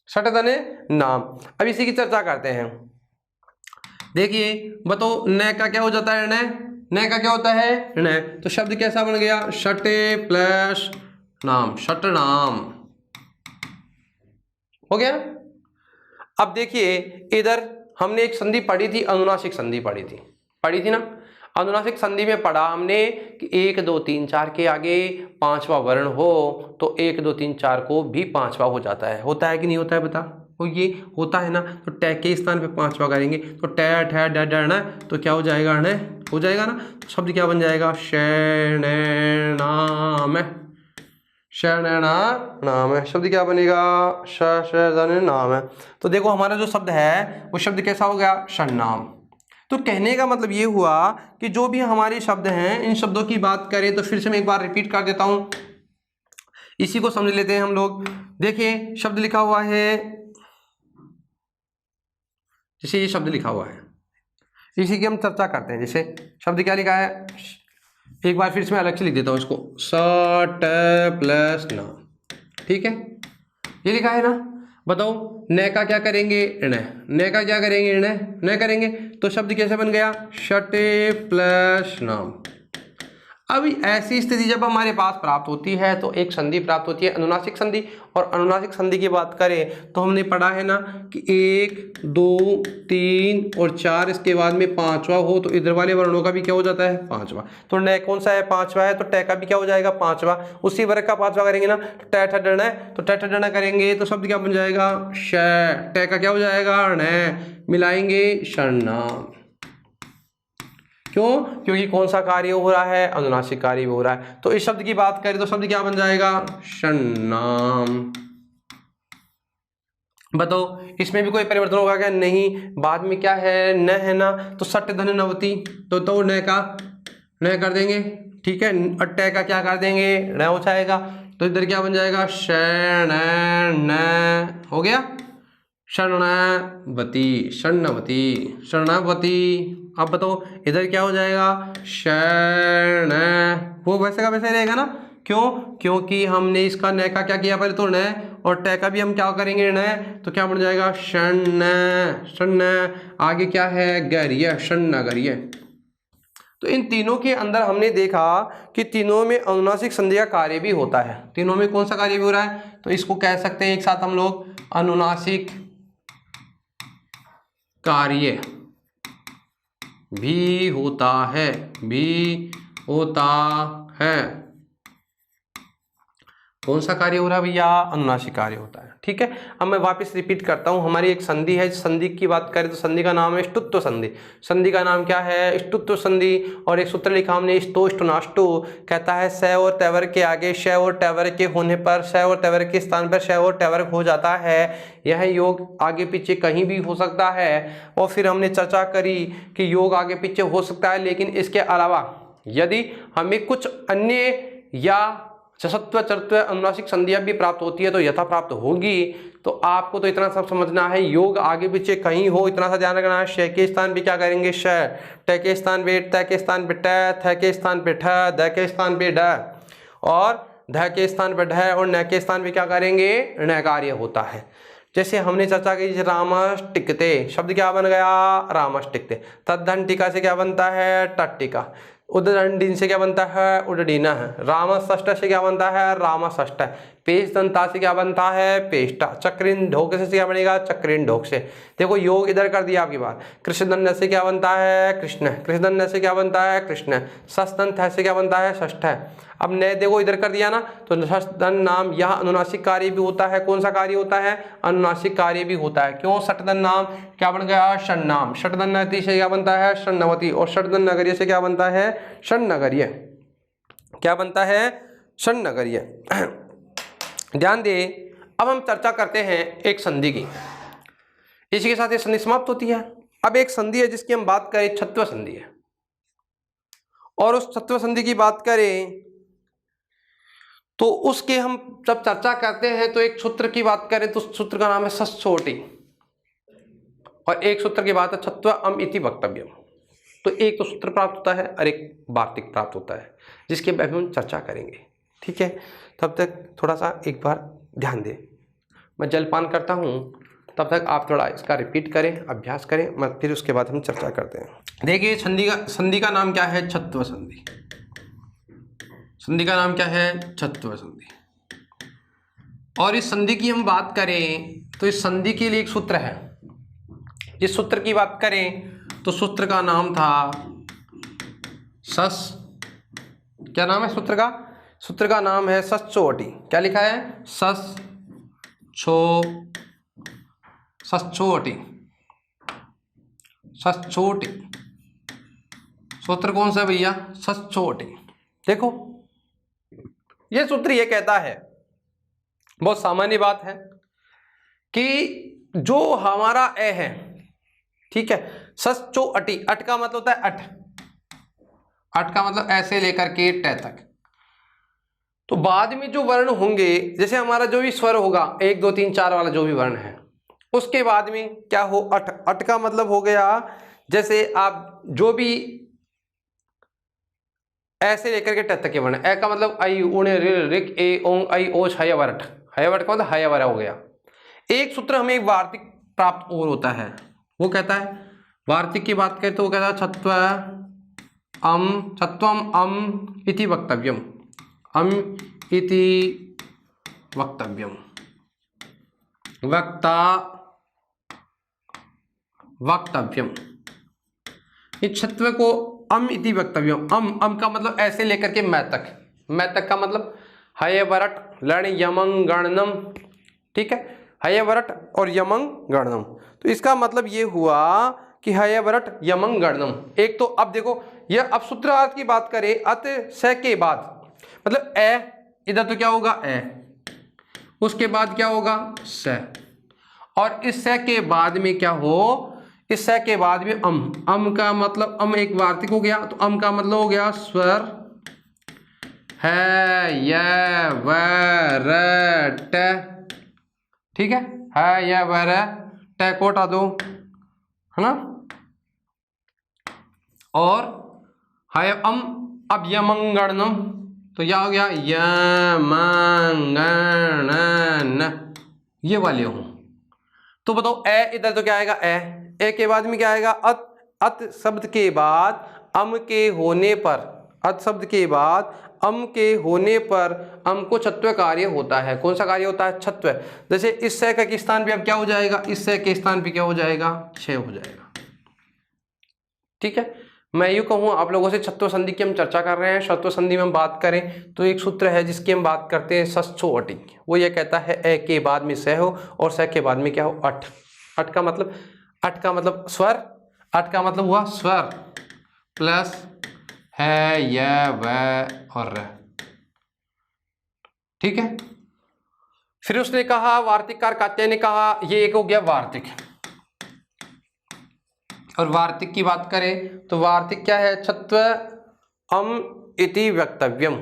षट धने नाम। अब इसी की चर्चा करते हैं। देखिए बताओ न का क्या हो जाता है, न का क्या होता है न, तो शब्द कैसा बन गया, षटे प्लस नाम, षट नाम हो गया। अब देखिए इधर हमने एक संधि पढ़ी थी, अनुनासिक संधि पढ़ी थी ना। अनुनासिक संधि में पढ़ा हमने कि 1 2 3 4 के आगे पांचवा वर्ण हो तो 1 2 3 4 को भी पांचवा हो जाता है। होता है कि नहीं होता है बता, तो ये होता है ना। तो ट के स्थान पे पांचवा करेंगे तो ट ठ ड ड न, तो क्या हो जाएगा न, हो जाएगा ना। तो शब्द क्या बन जाएगा, नाम, नाम है। शब्द क्या बनेगा, नाम है। तो देखो हमारा जो शब्द है वो शब्द कैसा हो गया, षण्णाम। तो कहने का मतलब ये हुआ कि जो भी हमारे शब्द हैं इन शब्दों की बात करें तो फिर से मैं एक बार रिपीट कर देता हूं, इसी को समझ लेते हैं हम लोग। देखिए शब्द लिखा हुआ है, जैसे ये शब्द लिखा हुआ है इसी की हम चर्चा करते हैं। जैसे शब्द क्या लिखा है, एक बार फिर से मैं अलग से लिख देता हूँ इसको, षट प्लस नाम, ठीक है ये लिखा है ना। बताओ न का क्या करेंगे, न का क्या करेंगे, न करेंगे तो शब्द कैसे बन गया, षटे प्लस नाम। अब ऐसी स्थिति जब हमारे पास प्राप्त होती है तो एक संधि प्राप्त होती है, अनुनासिक संधि। और अनुनासिक संधि की बात करें तो हमने पढ़ा है ना कि 1 2 3 और 4 इसके बाद में पांचवा हो तो इधर वाले वर्णों का भी क्या हो जाता है, पांचवा। तो न कौन सा है, पांचवा है, तो ट का भी क्या हो जाएगा, पांचवा। उसी वर्ग का पांचवा करेंगे ना, तो ट ठ डण है, तो ट ठ डण करेंगे तो शब्द क्या बन जाएगा, श। ट का क्या हो जाएगा, न, मिलाएंगे षण्णाम। क्यों, क्योंकि कौन सा कार्य हो रहा है, अनुनासिक कार्य हो रहा है। तो इस शब्द की बात करें तो शब्द क्या बन जाएगा, षण्णाम। बताओ इसमें भी कोई परिवर्तन होगा क्या, नहीं। बाद में क्या है, न है ना, तो सट धन नवती, तो न का न कर देंगे, ठीक है। और ट का क्या कर देंगे, न हो जाएगा। तो इधर क्या बन जाएगा, षण न हो गया, शरणावती, शरणावती, शरणावती। अब बताओ इधर क्या हो जाएगा, शरण, वो वैसे का वैसे रहेगा ना। क्यों, क्योंकि हमने इसका न का क्या किया पहले, तो न, और ट का भी हम क्या करेंगे, न, तो क्या बन जाएगा, षण, षण। आगे क्या है, गैरिय, षण्णगर्य। तो इन तीनों के अंदर हमने देखा कि तीनों में अनुनासिक संधि का कार्य भी होता है। तीनों में कौन सा कार्य भी हो रहा है, तो इसको कह सकते हैं एक साथ हम लोग, अनुनासिक कार्य भी होता है, भी होता है। कौन सा कार्य हो रहा है भैया, अनुनासिक कार्य होता है, ठीक है। अब मैं वापस रिपीट करता हूं, हमारी एक संधि है, संधि की बात करें तो संधि का नाम है ष्टुत्व संधि। संधि का नाम क्या है, ष्टुत्व संधि। और एक सूत्र लिखा हमने, ष्टो ष्टुनाष्टु, कहता है स और तैवर के आगे श और टैवर के होने पर स और तैवर के स्थान पर श और टैवर हो जाता है। यह योग आगे पीछे कहीं भी हो सकता है। और फिर हमने चर्चा करी कि योग आगे पीछे हो सकता है, लेकिन इसके अलावा यदि हमें कुछ अन्य या सत्व चरत्व अनुनासिक संधियां भी प्राप्त होती है तो यथा प्राप्त होगी। तो आपको तो इतना सब समझना है, योग आगे पीछे कहीं हो इतना सा ध्यान रखना है। श के स्थान पे क्या करेंगे, श, ट के स्थान पे त के स्थान पे ट, थ के स्थान पे ठ, द के स्थान पे ड, और ध के स्थान पे ढ, और न के स्थान पे क्या करेंगे, ण कार्य होता है। जैसे हमने चर्चा की रामष्टिकते, शब्द क्या बन गया, रामष्टिकते। तद्धन टीका से क्या बनता है, टट्टिका। उदंडीन से क्या बनता है, उडडीना है। राम षष्ठ से क्या बनता है, राम षष्ठ। पेश दंता से क्या बनता है, पेष्टा। चक्रिन ढोक से क्या बनेगा, चक्रिन ढोक से। देखो योग इधर कर दिया आपकी बात। कृष्णदंड से क्या बनता है, कृष्ण। कृष्णदंड से क्या बनता है, कृष्ण। सस्तंत से क्या बनता है, षष्ठ। अब नए देखो इधर कर दिया ना, तो सस्तन नाम, यह अनुनासिक कार्य भी होता है। कौन सा कार्य होता है, अनुनासिक कार्य भी होता है। क्यों, सटदन नाम क्या बन गया, षण्णाम। षटदन नगरी से क्या बनता है, षण्णवती। और षटदन नगरीय से क्या बनता है, षण्णगरीय। क्या बनता है, षण्णगरीय। ध्यान दे। अब हम चर्चा करते हैं एक संधि की, इसी के साथ ये संधि समाप्त होती है। अब एक संधि है जिसकी हम बात करें, छत्व संधि है। और उस छत्व संधि की बात करें तो उसके हम जब चर्चा करते हैं तो एक सूत्र की बात करें तो सूत्र का नाम है सस्सोटी, और एक सूत्र की बात है छत्व अम इति वक्तव्यम। तो एक तो सूत्र प्राप्त होता है और एक वार्तिक प्राप्त होता है, जिसके बारे में हम चर्चा करेंगे, ठीक है। तब तक थोड़ा सा एक बार ध्यान दें। मैं जलपान करता हूँ, तब तक आप थोड़ा इसका रिपीट करें, अभ्यास करें, फिर उसके बाद हम चर्चा करते हैं। देखिए संधि का नाम क्या है? छत्व संधि। संधि का नाम क्या है? छत्व संधि। और इस संधि की हम बात करें तो इस संधि के लिए एक सूत्र है। इस सूत्र की बात करें तो सूत्र का नाम था सस, क्या नाम है सूत्र का? सूत्र का नाम है सचोटी। क्या लिखा है? सचोटी। सूत्र कौन सा है भैया? सचोटी। देखो ये सूत्र ये कहता है, बहुत सामान्य बात है कि जो हमारा ए है, ठीक है, सचो अटी, अट का मतलब होता है अट का मतलब ऐसे लेकर के ट तक। तो बाद में जो वर्ण होंगे, जैसे हमारा जो भी स्वर होगा 1 2 3 4 वाला जो भी वर्ण है, उसके बाद में क्या हो? अट का मतलब हो गया, जैसे आप जो भी ऐसे लेकर के ट तक के वर्ण, ए का मतलब आई उणे रिक ए ओंग आई ओछ हयवरट, हयवरट का मतलब हयवरा हो गया। एक सूत्र हमें एक वार्तिक प्राप्त और होता है, वो कहता है, वार्तिक की बात करें तो वो कहता है छत्वम अम इति वक्तव्यम, अम इति वक्तव्यम, वक्तव्यम। इस छत्व को अम इति वक्तव्यम, अम का मतलब ऐसे लेकर के मैं तक का मतलब हयवरट लण यमंग गणनम, ठीक है, हयवरट और यमंग गणनम। तो इसका मतलब ये हुआ कि हयवरट यमंग गणनम। एक तो अब देखो, यह अब सूत्रार्थ की बात करें, अत से के बाद मतलब ए, इधर तो क्या होगा? ए, उसके बाद क्या होगा? से, और इस से के बाद में क्या हो? इस से के बाद में अम का मतलब अम एक वार्तिक हो गया, तो अम का मतलब हो गया स्वर है य व र ट, ठीक है य व र ट को हटा दो, है ना, और है अब यमंगणनम, तो क्या हो गया? यमंगणन, ये वाले हो। तो बताओ ए, इधर तो क्या आएगा? ए के बाद में क्या आएगा? अत शब्द के बाद अम के होने पर, अत शब्द के बाद अम के होने पर अम को छत्व कार्य होता है। कौन सा कार्य होता है? छत्व। जैसे इस से के स्थान पे अब क्या हो जाएगा? इस से के स्थान पे क्या हो जाएगा? छह हो जाएगा, ठीक है। मैं यूँ कहूँ आप लोगों से छत्व संधि की हम चर्चा कर रहे हैं। छत्व संधि में हम बात करें तो एक सूत्र है जिसकी हम बात करते हैं सच्छो अटी। वो ये कहता है ए के बाद में से हो और से के बाद में क्या हो? अट। अट का मतलब स्वर, अट का मतलब हुआ स्वर प्लस है य व और र, ठीक है। फिर उसने कहा, वार्तिककार कात्यायन ने कहा, ये एक हो गया वार्तिक। और वार्तिक की बात करें तो वार्तिक क्या है? छत्व अम इति वक्तव्यम,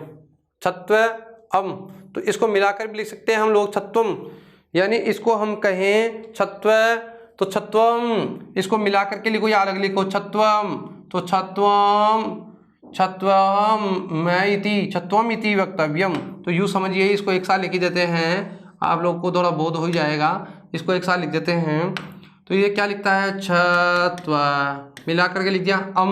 छत्व अम, तो इसको मिलाकर भी लिख सकते हैं हम लोग छत्वम, यानी इसको हम कहें छत्व तो छत्वम, इसको मिलाकर के लिखो या अलग लिखो छत्वम, तो छत्वम इति वक्तव्यम। तो यूँ समझिए, इसको एक साथ लिख देते हैं, आप लोग को थोड़ा बोध हो जाएगा। इसको एक साथ लिख देते हैं तो ये क्या लिखता है? छत्व, मिला करके लिख दिया अम,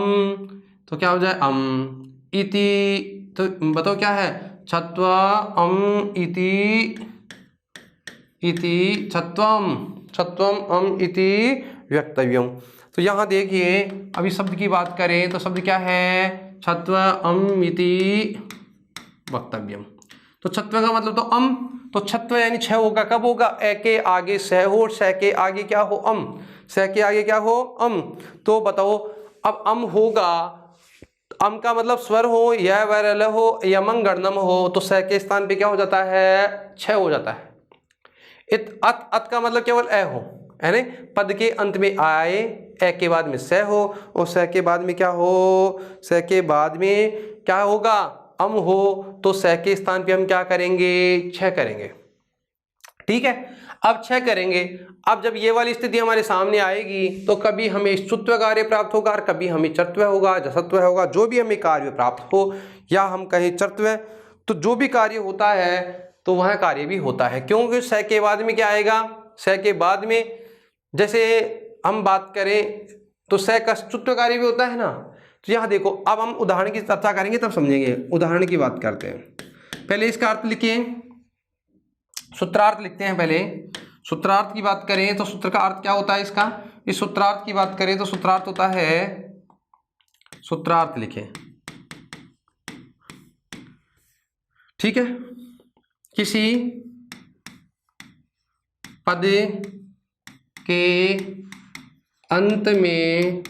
तो क्या हो जाए? अम इति, तो बताओ क्या है? छत्व अम इति छत्वम अम इति वक्तव्यम। तो यहाँ देखिए, अभी शब्द की बात करें तो शब्द क्या है? छत्व अम इति वक्तव्यम। तो छत्व का मतलब तो अम, तो छत्व यानी छह होगा। कब होगा? ए के आगे से हो, से के आगे क्या हो? अम, से के आगे क्या हो? अम। तो बताओ, अब अम होगा, अम का मतलब स्वर हो, यह वैरल हो, यमंग गणनम हो, तो से के स्थान पे क्या हो जाता है? छह हो जाता है। अत का मतलब केवल ए हो, है ना, पद के अंत में आए, ए के बाद में से हो और से के बाद में क्या हो? से के बाद में क्या होगा? अम हो, तो से के स्थान पे हम क्या करेंगे? छह करेंगे, ठीक है। अब छह करेंगे। अब जब ये वाली स्थिति हमारे सामने आएगी तो कभी हमें स्तुत्व कार्य प्राप्त होगा और कभी हमें चर्त्व होगा, जसत्व होगा, जो भी हमें कार्य प्राप्त हो, या हम कहें चर्त्व, तो जो भी कार्य होता है तो वहाँ कार्य भी होता है, क्योंकि स के बाद में क्या आएगा, स के बाद में जैसे हम बात करें तो स का स्तुत्व कार्य भी होता है ना। तो यहाँ देखो, अब हम उदाहरण की चर्चा करेंगे तब समझेंगे। उदाहरण की बात करते हैं, पहले इसका अर्थ लिखिए, सूत्रार्थ लिखते हैं। पहले सूत्रार्थ की बात करें तो सूत्र का अर्थ क्या होता है इसका, इस सूत्रार्थ की बात करें तो सूत्रार्थ होता है, सूत्रार्थ लिखें, ठीक है, किसी पद के अंत में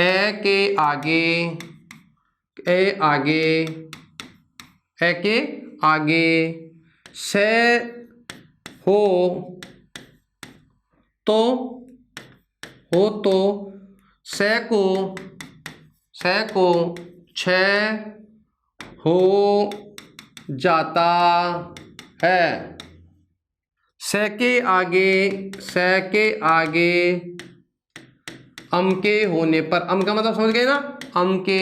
ए के आगे से हो तो से को छः हो जाता है। से के आगे अम के होने पर, अम का मतलब समझ गए ना, अम के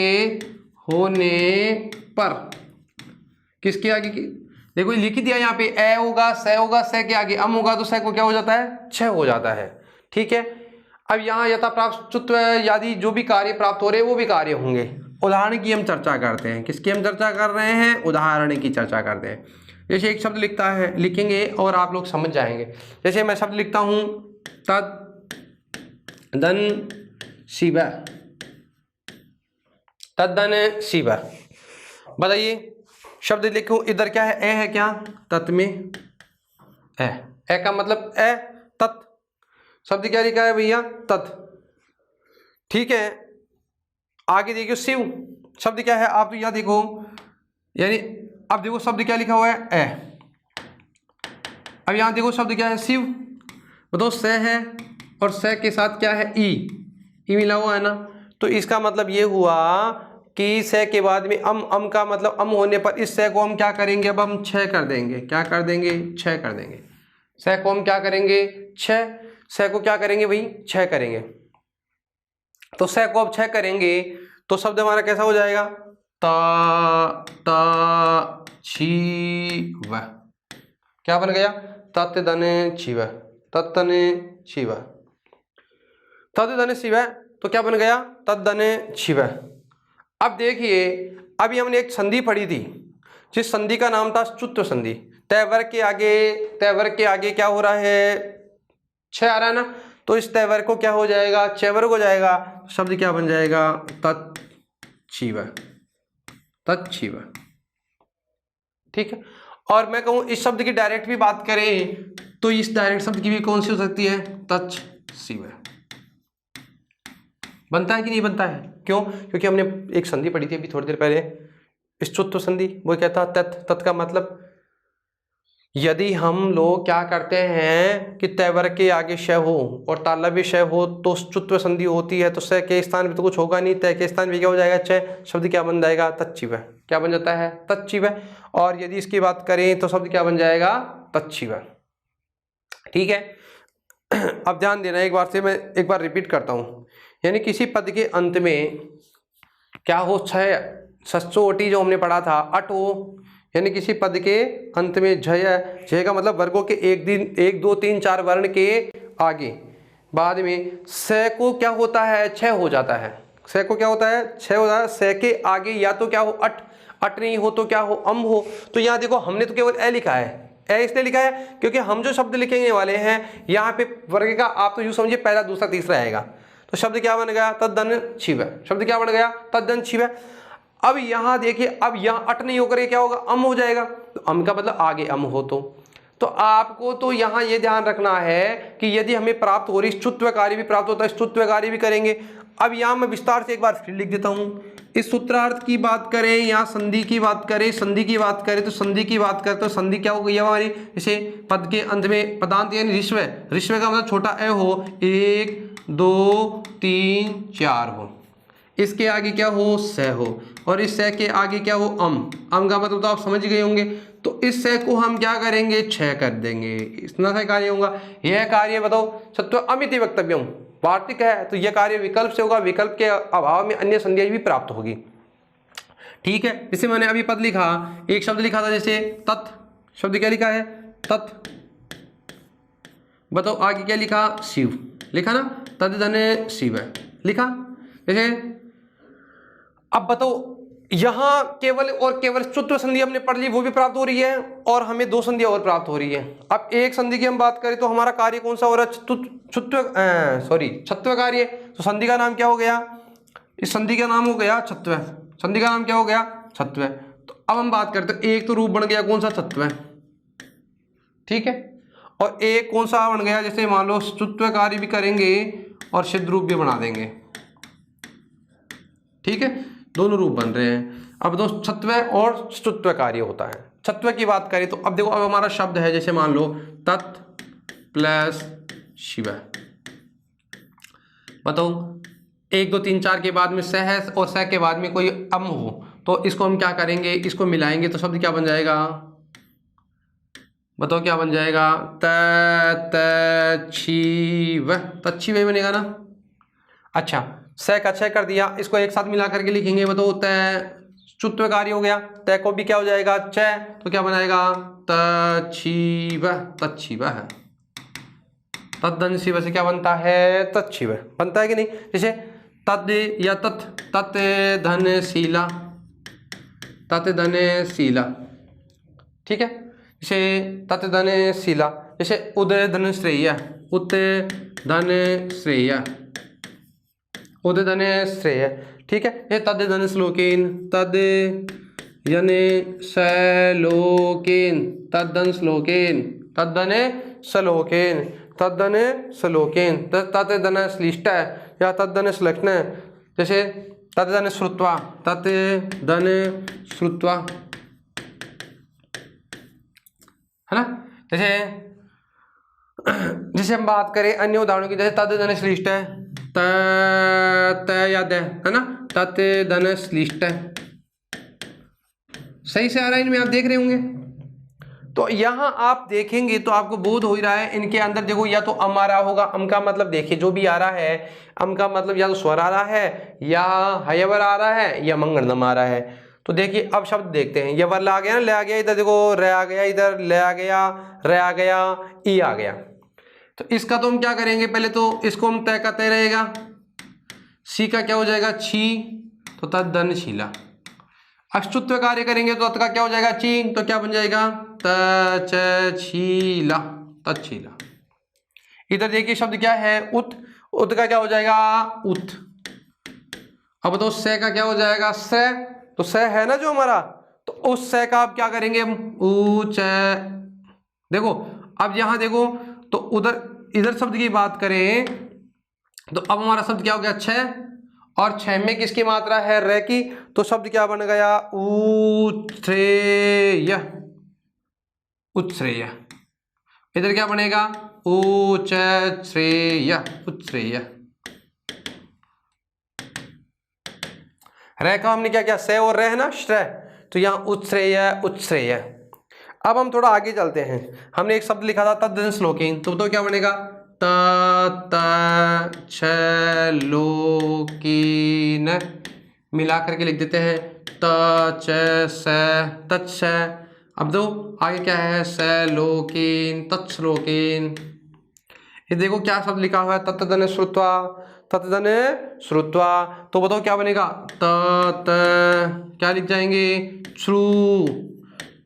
होने पर किसके आगे की, देखो लिख दिया यहाँ पे, ए होगा, से के आगे अम होगा तो से को क्या हो जाता है, छह हो जाता है, ठीक है। अब यहाँ यथा प्राप्त चुत्व यदि जो भी कार्य प्राप्त हो रहे हैं वो भी कार्य होंगे। उदाहरण की हम चर्चा करते हैं, किसकी हम चर्चा कर रहे हैं, उदाहरण की चर्चा करते हैं। जैसे एक शब्द लिखेंगे और आप लोग समझ जाएंगे। जैसे मैं शब्द लिखता हूँ तद्दन शिव, बताइए शब्द लिखूं, इधर क्या है, ए है क्या, तत् में ए का मतलब ए, तत् शब्द क्या लिखा है भैया, तत्, ठीक है। आगे देखिए शिव शब्द क्या है, आप यह देखो, यानी अब देखो शब्द क्या लिखा हुआ है, ए। अब यहां देखो शब्द क्या है, शिव, बताओ से है और से के साथ क्या है, ई मिला हुआ है ना। तो इसका मतलब ये हुआ कि से के बाद में अम का मतलब अम होने पर इस से को हम क्या करेंगे, अब हम छः कर देंगे, क्या कर देंगे, छः कर देंगे। से को हम क्या करेंगे, छः, से को क्या करेंगे भाई, छः करेंगे। तो से को अब छः करेंगे तो शब्द हमारा कैसा हो जाएगा, त छिव, क्या बन गया, तत् दने छिव, तत्तने छिव, तत् दने शिव, तो क्या बन गया, तद्दने शिव। अब देखिए, अभी हमने एक संधि पढ़ी थी जिस संधि का नाम था चुत्व संधि। तय वर्ग के आगे क्या हो रहा है, छह आ रहा है ना, तो इस तय वर्ग को क्या हो जाएगा, छह वर्ग हो जाएगा। शब्द क्या बन जाएगा, तत्शिव, तत्शिव, ठीक है। और मैं कहूँ इस शब्द की डायरेक्ट भी बात करें तो इस डायरेक्ट शब्द की भी कौन सी हो सकती है, तत्शिव। बनता है कि नहीं बनता है, क्यों, क्योंकि हमने एक संधि पढ़ी थी अभी थोड़ी देर पहले, इस चुत्व संधि, वो क्या था, तत् का मतलब यदि हम लोग क्या करते हैं कि तय वर्ग के आगे श हो और तालव्य श हो तो चुत्व संधि होती है, तो स के स्थान पे तो कुछ होगा नहीं, तय के स्थान पे क्या हो जाएगा, छ, शब्द क्या बन जाएगा, तत्शिव, क्या बन जाता है, तत्शिव। और यदि इसकी बात करें तो शब्द क्या बन जाएगा, तत्शिव, ठीक है। अब ध्यान देना, एक बार से मैं एक बार रिपीट करता हूँ, यानी किसी पद के अंत में क्या हो, छह सचोटी जो हमने पढ़ा था, अट हो, यानी किसी पद के अंत में झय का मतलब वर्गों के एक दो तीन चार वर्ण के आगे बाद में से को क्या होता है, छह हो जाता है। से को क्या होता है, छह होता है। से के आगे या तो क्या हो, अट नहीं हो तो क्या हो, अम हो। तो यहाँ देखो हमने तो केवल ए लिखा है, ए इसलिए लिखा है क्योंकि हम जो शब्द लिखेंगे वाले हैं यहाँ पे वर्ग का आप तो यूँ समझिए पहला दूसरा तीसरा आएगा। तो शब्द क्या बन गया, तद्दन शिव, शब्द क्या बन गया, तद्दन शिव। अब यहाँ देखिए, अब यहाँ अट नहीं होकर क्या होगा, अम हो जाएगा। तो अम का मतलब आगे अम हो तो आपको तो यहाँ ये ध्यान रखना है कि यदि हमें प्राप्त हो रही स्तुत्व कार्य भी प्राप्त होता है, स्तुत्व कार्य भी करेंगे। अब यहाँ मैं विस्तार से एक बार फिर लिख देता हूँ। इस सूत्रार्थ की बात करें या संधि की बात करें, संधि की बात करें तो संधि की बात करें तो संधि क्या हो गई हमारी, जैसे पद के अंत में पदांत यानी ऋष्व, ऋष्व का मतलब छोटा ए हो, 1 2 3 4 हो, इसके आगे क्या हो, से हो, और इस से के आगे क्या हो, अम का मतलब तो आप समझ गए होंगे। तो इस से को हम क्या करेंगे, छह कर देंगे, इतना सा कार्य होगा। यह कार्य बताओ सत्व अमिति वक्तव्यम, वार्तिक है तो यह कार्य विकल्प से होगा, विकल्प के अभाव में अन्य संज्ञा भी प्राप्त होगी, ठीक है। जैसे मैंने अभी पद लिखा, एक शब्द लिखा था जैसे तत् शब्द क्या लिखा है? तत्। बताओ आगे क्या लिखा? शिव लिखा ना, तद धन शिव लिखा। जैसे अब बताओ यहां केवल और केवल चुत्व संधि हमने पढ़ ली, वो भी प्राप्त हो रही है, और हमें दो संधियां और प्राप्त हो रही है। अब एक संधि की हम बात करें तो हमारा कार्य कौन सा हो रहा है? छत्व कार्य। तो संधि का नाम क्या हो गया? इस संधि का नाम हो गया छत्व। संधि का नाम क्या हो गया? छत्व। तो अब हम बात करते हैं, एक तो रूप बन गया कौन सा? छत्व, ठीक है, और एक कौन सा बन गया? जैसे मान लो चुत्व कार्य भी करेंगे और सिद्ध रूप भी बना देंगे, ठीक है, दोनों रूप बन रहे हैं। अब दोस्त छत्व और चुत्व कार्य होता है। छत्व की बात करें तो अब देखो, अब हमारा शब्द है, जैसे मान लो तत् प्लस शिव। बताओ 1 2 3 4 के बाद में स है और स के बाद में कोई अम हो तो इसको हम क्या करेंगे? इसको मिलाएंगे तो शब्द क्या बन जाएगा? बताओ क्या बन जाएगा? तच्छीव, तच्छीव बनेगा ना। अच्छा, स का छ कर दिया, इसको एक साथ मिला करके लिखेंगे। बताओ तय चुत्व कार्य हो गया, तय को भी क्या हो जाएगा? च, तो क्या बनाएगा? तच्छीव, तच्छीव है। तद्दन शिव से क्या बनता है? तच्छीव बनता है कि नहीं? जैसे तद या तत्, तत् धन शीला, तत् धन शीला, ठीक है। जैसे तत् धन शीला, जैसे उदय धन श्रेय, उत धन श्रेय, उदय धन श्रेय, ठीक है। ये तद धन श्लोकेन, तद यने श्लोकेन, तद्दन श्लोकेन, तद्दन श्लोकेन, तद्दन श्लोकेन, तद्दन श्लिष्ट या तद्दन श्लक्ष्ण। जैसे तद्दन श्रुत्वा, तद्दन श्रुत्वा, है ना। जैसे जैसे हम बात करें अन्य उदाहरणों की, जैसे तद्दन श्लिष्ट है, त या द, है ना, तद्दन श्लिष्ट। सही से आ रहा है इनमें? आप देख रहे होंगे। तो यहां आप देखेंगे तो आपको बोध हो ही रहा है, इनके अंदर देखो या तो अम आ रहा होगा। अम का मतलब देखिए जो भी आ रहा है, अम का मतलब या तो स्वर आ रहा है, या हयवर आ रहा है, या मंगलम आ रहा है। तो देखिए अब शब्द देखते हैं। यवर ला गया ना, ले आ गया, इधर देखो र आ गया, इधर ले आ गया, र आ गया, ई आ गया। तो इसका तो हम क्या करेंगे? पहले तो इसको हम तय का तय रहेगा, सी का क्या हो जाएगा? छी, तो तद्दन शीला। अक्षुत्व कार्य करेंगे तो तत् का क्या हो जाएगा? ची, तो क्या बन जाएगा? तच्छीला, तच्छीला। इधर देखिए शब्द क्या है? उत, उत का क्या हो जाएगा? उत। अब तो स का क्या हो जाएगा? स, तो स है ना जो हमारा, तो उस स का आप क्या करेंगे? ऊच। देखो अब यहां देखो तो उधर इधर शब्द की बात करें तो अब हमारा शब्द क्या हो गया? छह, और छह में किसकी मात्रा है? रे की, तो शब्द क्या बन गया? उत्श्रेय, उत्श्रेय। इधर क्या बनेगा? उच्च श्रेय, उत्श्रेय। रे का हमने क्या किया? से और रे है ना, श्रेय, तो यहाँ उत्श्रेय, उत्श्रेय। अब हम थोड़ा आगे चलते हैं। हमने एक शब्द लिखा था तद्दन श्लोकेन, तो क्या बनेगा? तच्छलोकीन, मिला करके लिख देते हैं तच्छ। अब दो आगे क्या है? सलोकीन, तत्सलोकीन। ये देखो क्या शब्द लिखा हुआ है? तत्तदन श्रुत्वा, तत्तदन श्रुत्वा। तो बताओ क्या बनेगा? तत्, क्या लिख जाएंगे? श्रु,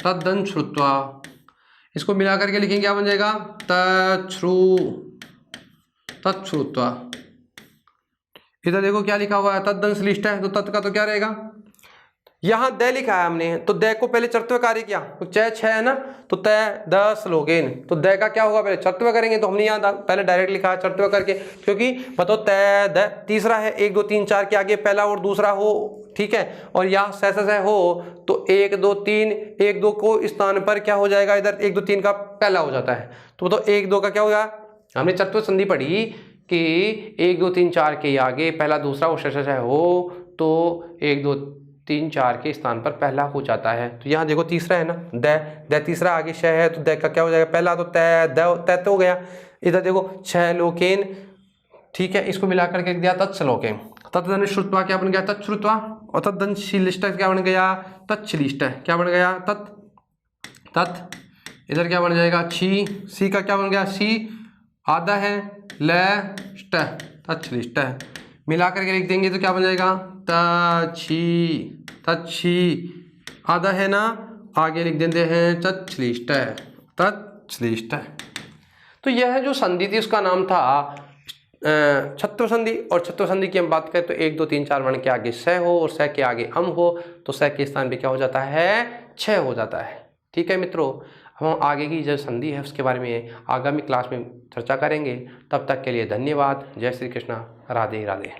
तद्दन श्रुत्वा। इसको मिला करके लिखेंगे, क्या बन जाएगा? तच्छ्रु, तच्छ्रुत्वा। इधर देखो क्या लिखा हुआ है? तद्दन श्लिष्ट है, तो तत् का तो क्या रहेगा? यहां द लिखा है हमने, तो द को पहले चरत्व कार्य किया, तो च छह है ना, तो तय द श्लोकेन, तो द का क्या होगा? पहले चरत्व करेंगे, तो हमने यहाँ पहले डायरेक्ट लिखा है चरत्व करके, क्योंकि बताओ तय द तीसरा है, 1 2 3 4 के आगे पहला और दूसरा हो, ठीक है, और यहाँ स हो तो 1 2 3, 1 2 को स्थान पर क्या हो जाएगा? इधर 1 2 3 का पहला हो जाता है, तो बताओ 1 2 का क्या होगा? हमने चरत्व संधि पढ़ी कि 1 2 3 4 के आगे पहला दूसरा और श हो तो 1 2 3 4 के स्थान पर पहला हो जाता है। तो यहाँ देखो तीसरा है ना, द तीसरा, आगे श है, तो द का क्या हो जाएगा? पहला, तो तय तो हो गया। इधर देखो छह लोकेन, ठीक है, इसको मिला करके दिया तत्सलोकेन। तत्दन श्रुत्वा क्या बन गया? तत्श्रुत्वा, और तत्दन श्लिष्ट क्या बन गया? तच्छलिष्ट, क्या बन गया? तत् इधर क्या बन जाएगा छी, सी का क्या बन गया सी, आधा है लेस्ट तछलिष्ट, मिला करके लिख देंगे तो क्या बन जाएगा तछी, आधा है ना, आगे लिख देते हैं तछलिष्ट। तो यह जो संधि थी उसका नाम था छत्व संधि। और छत्व संधि की हम बात करें तो 1 2 3 4 वर्ण के आगे स हो और स के आगे अम हो तो स के स्थान पे क्या हो जाता है छ हो जाता है। ठीक है मित्रों, हम आगे की जो संधि है उसके बारे में आगामी क्लास में चर्चा करेंगे। तब तक के लिए धन्यवाद। जय श्री कृष्णा, राधे राधे।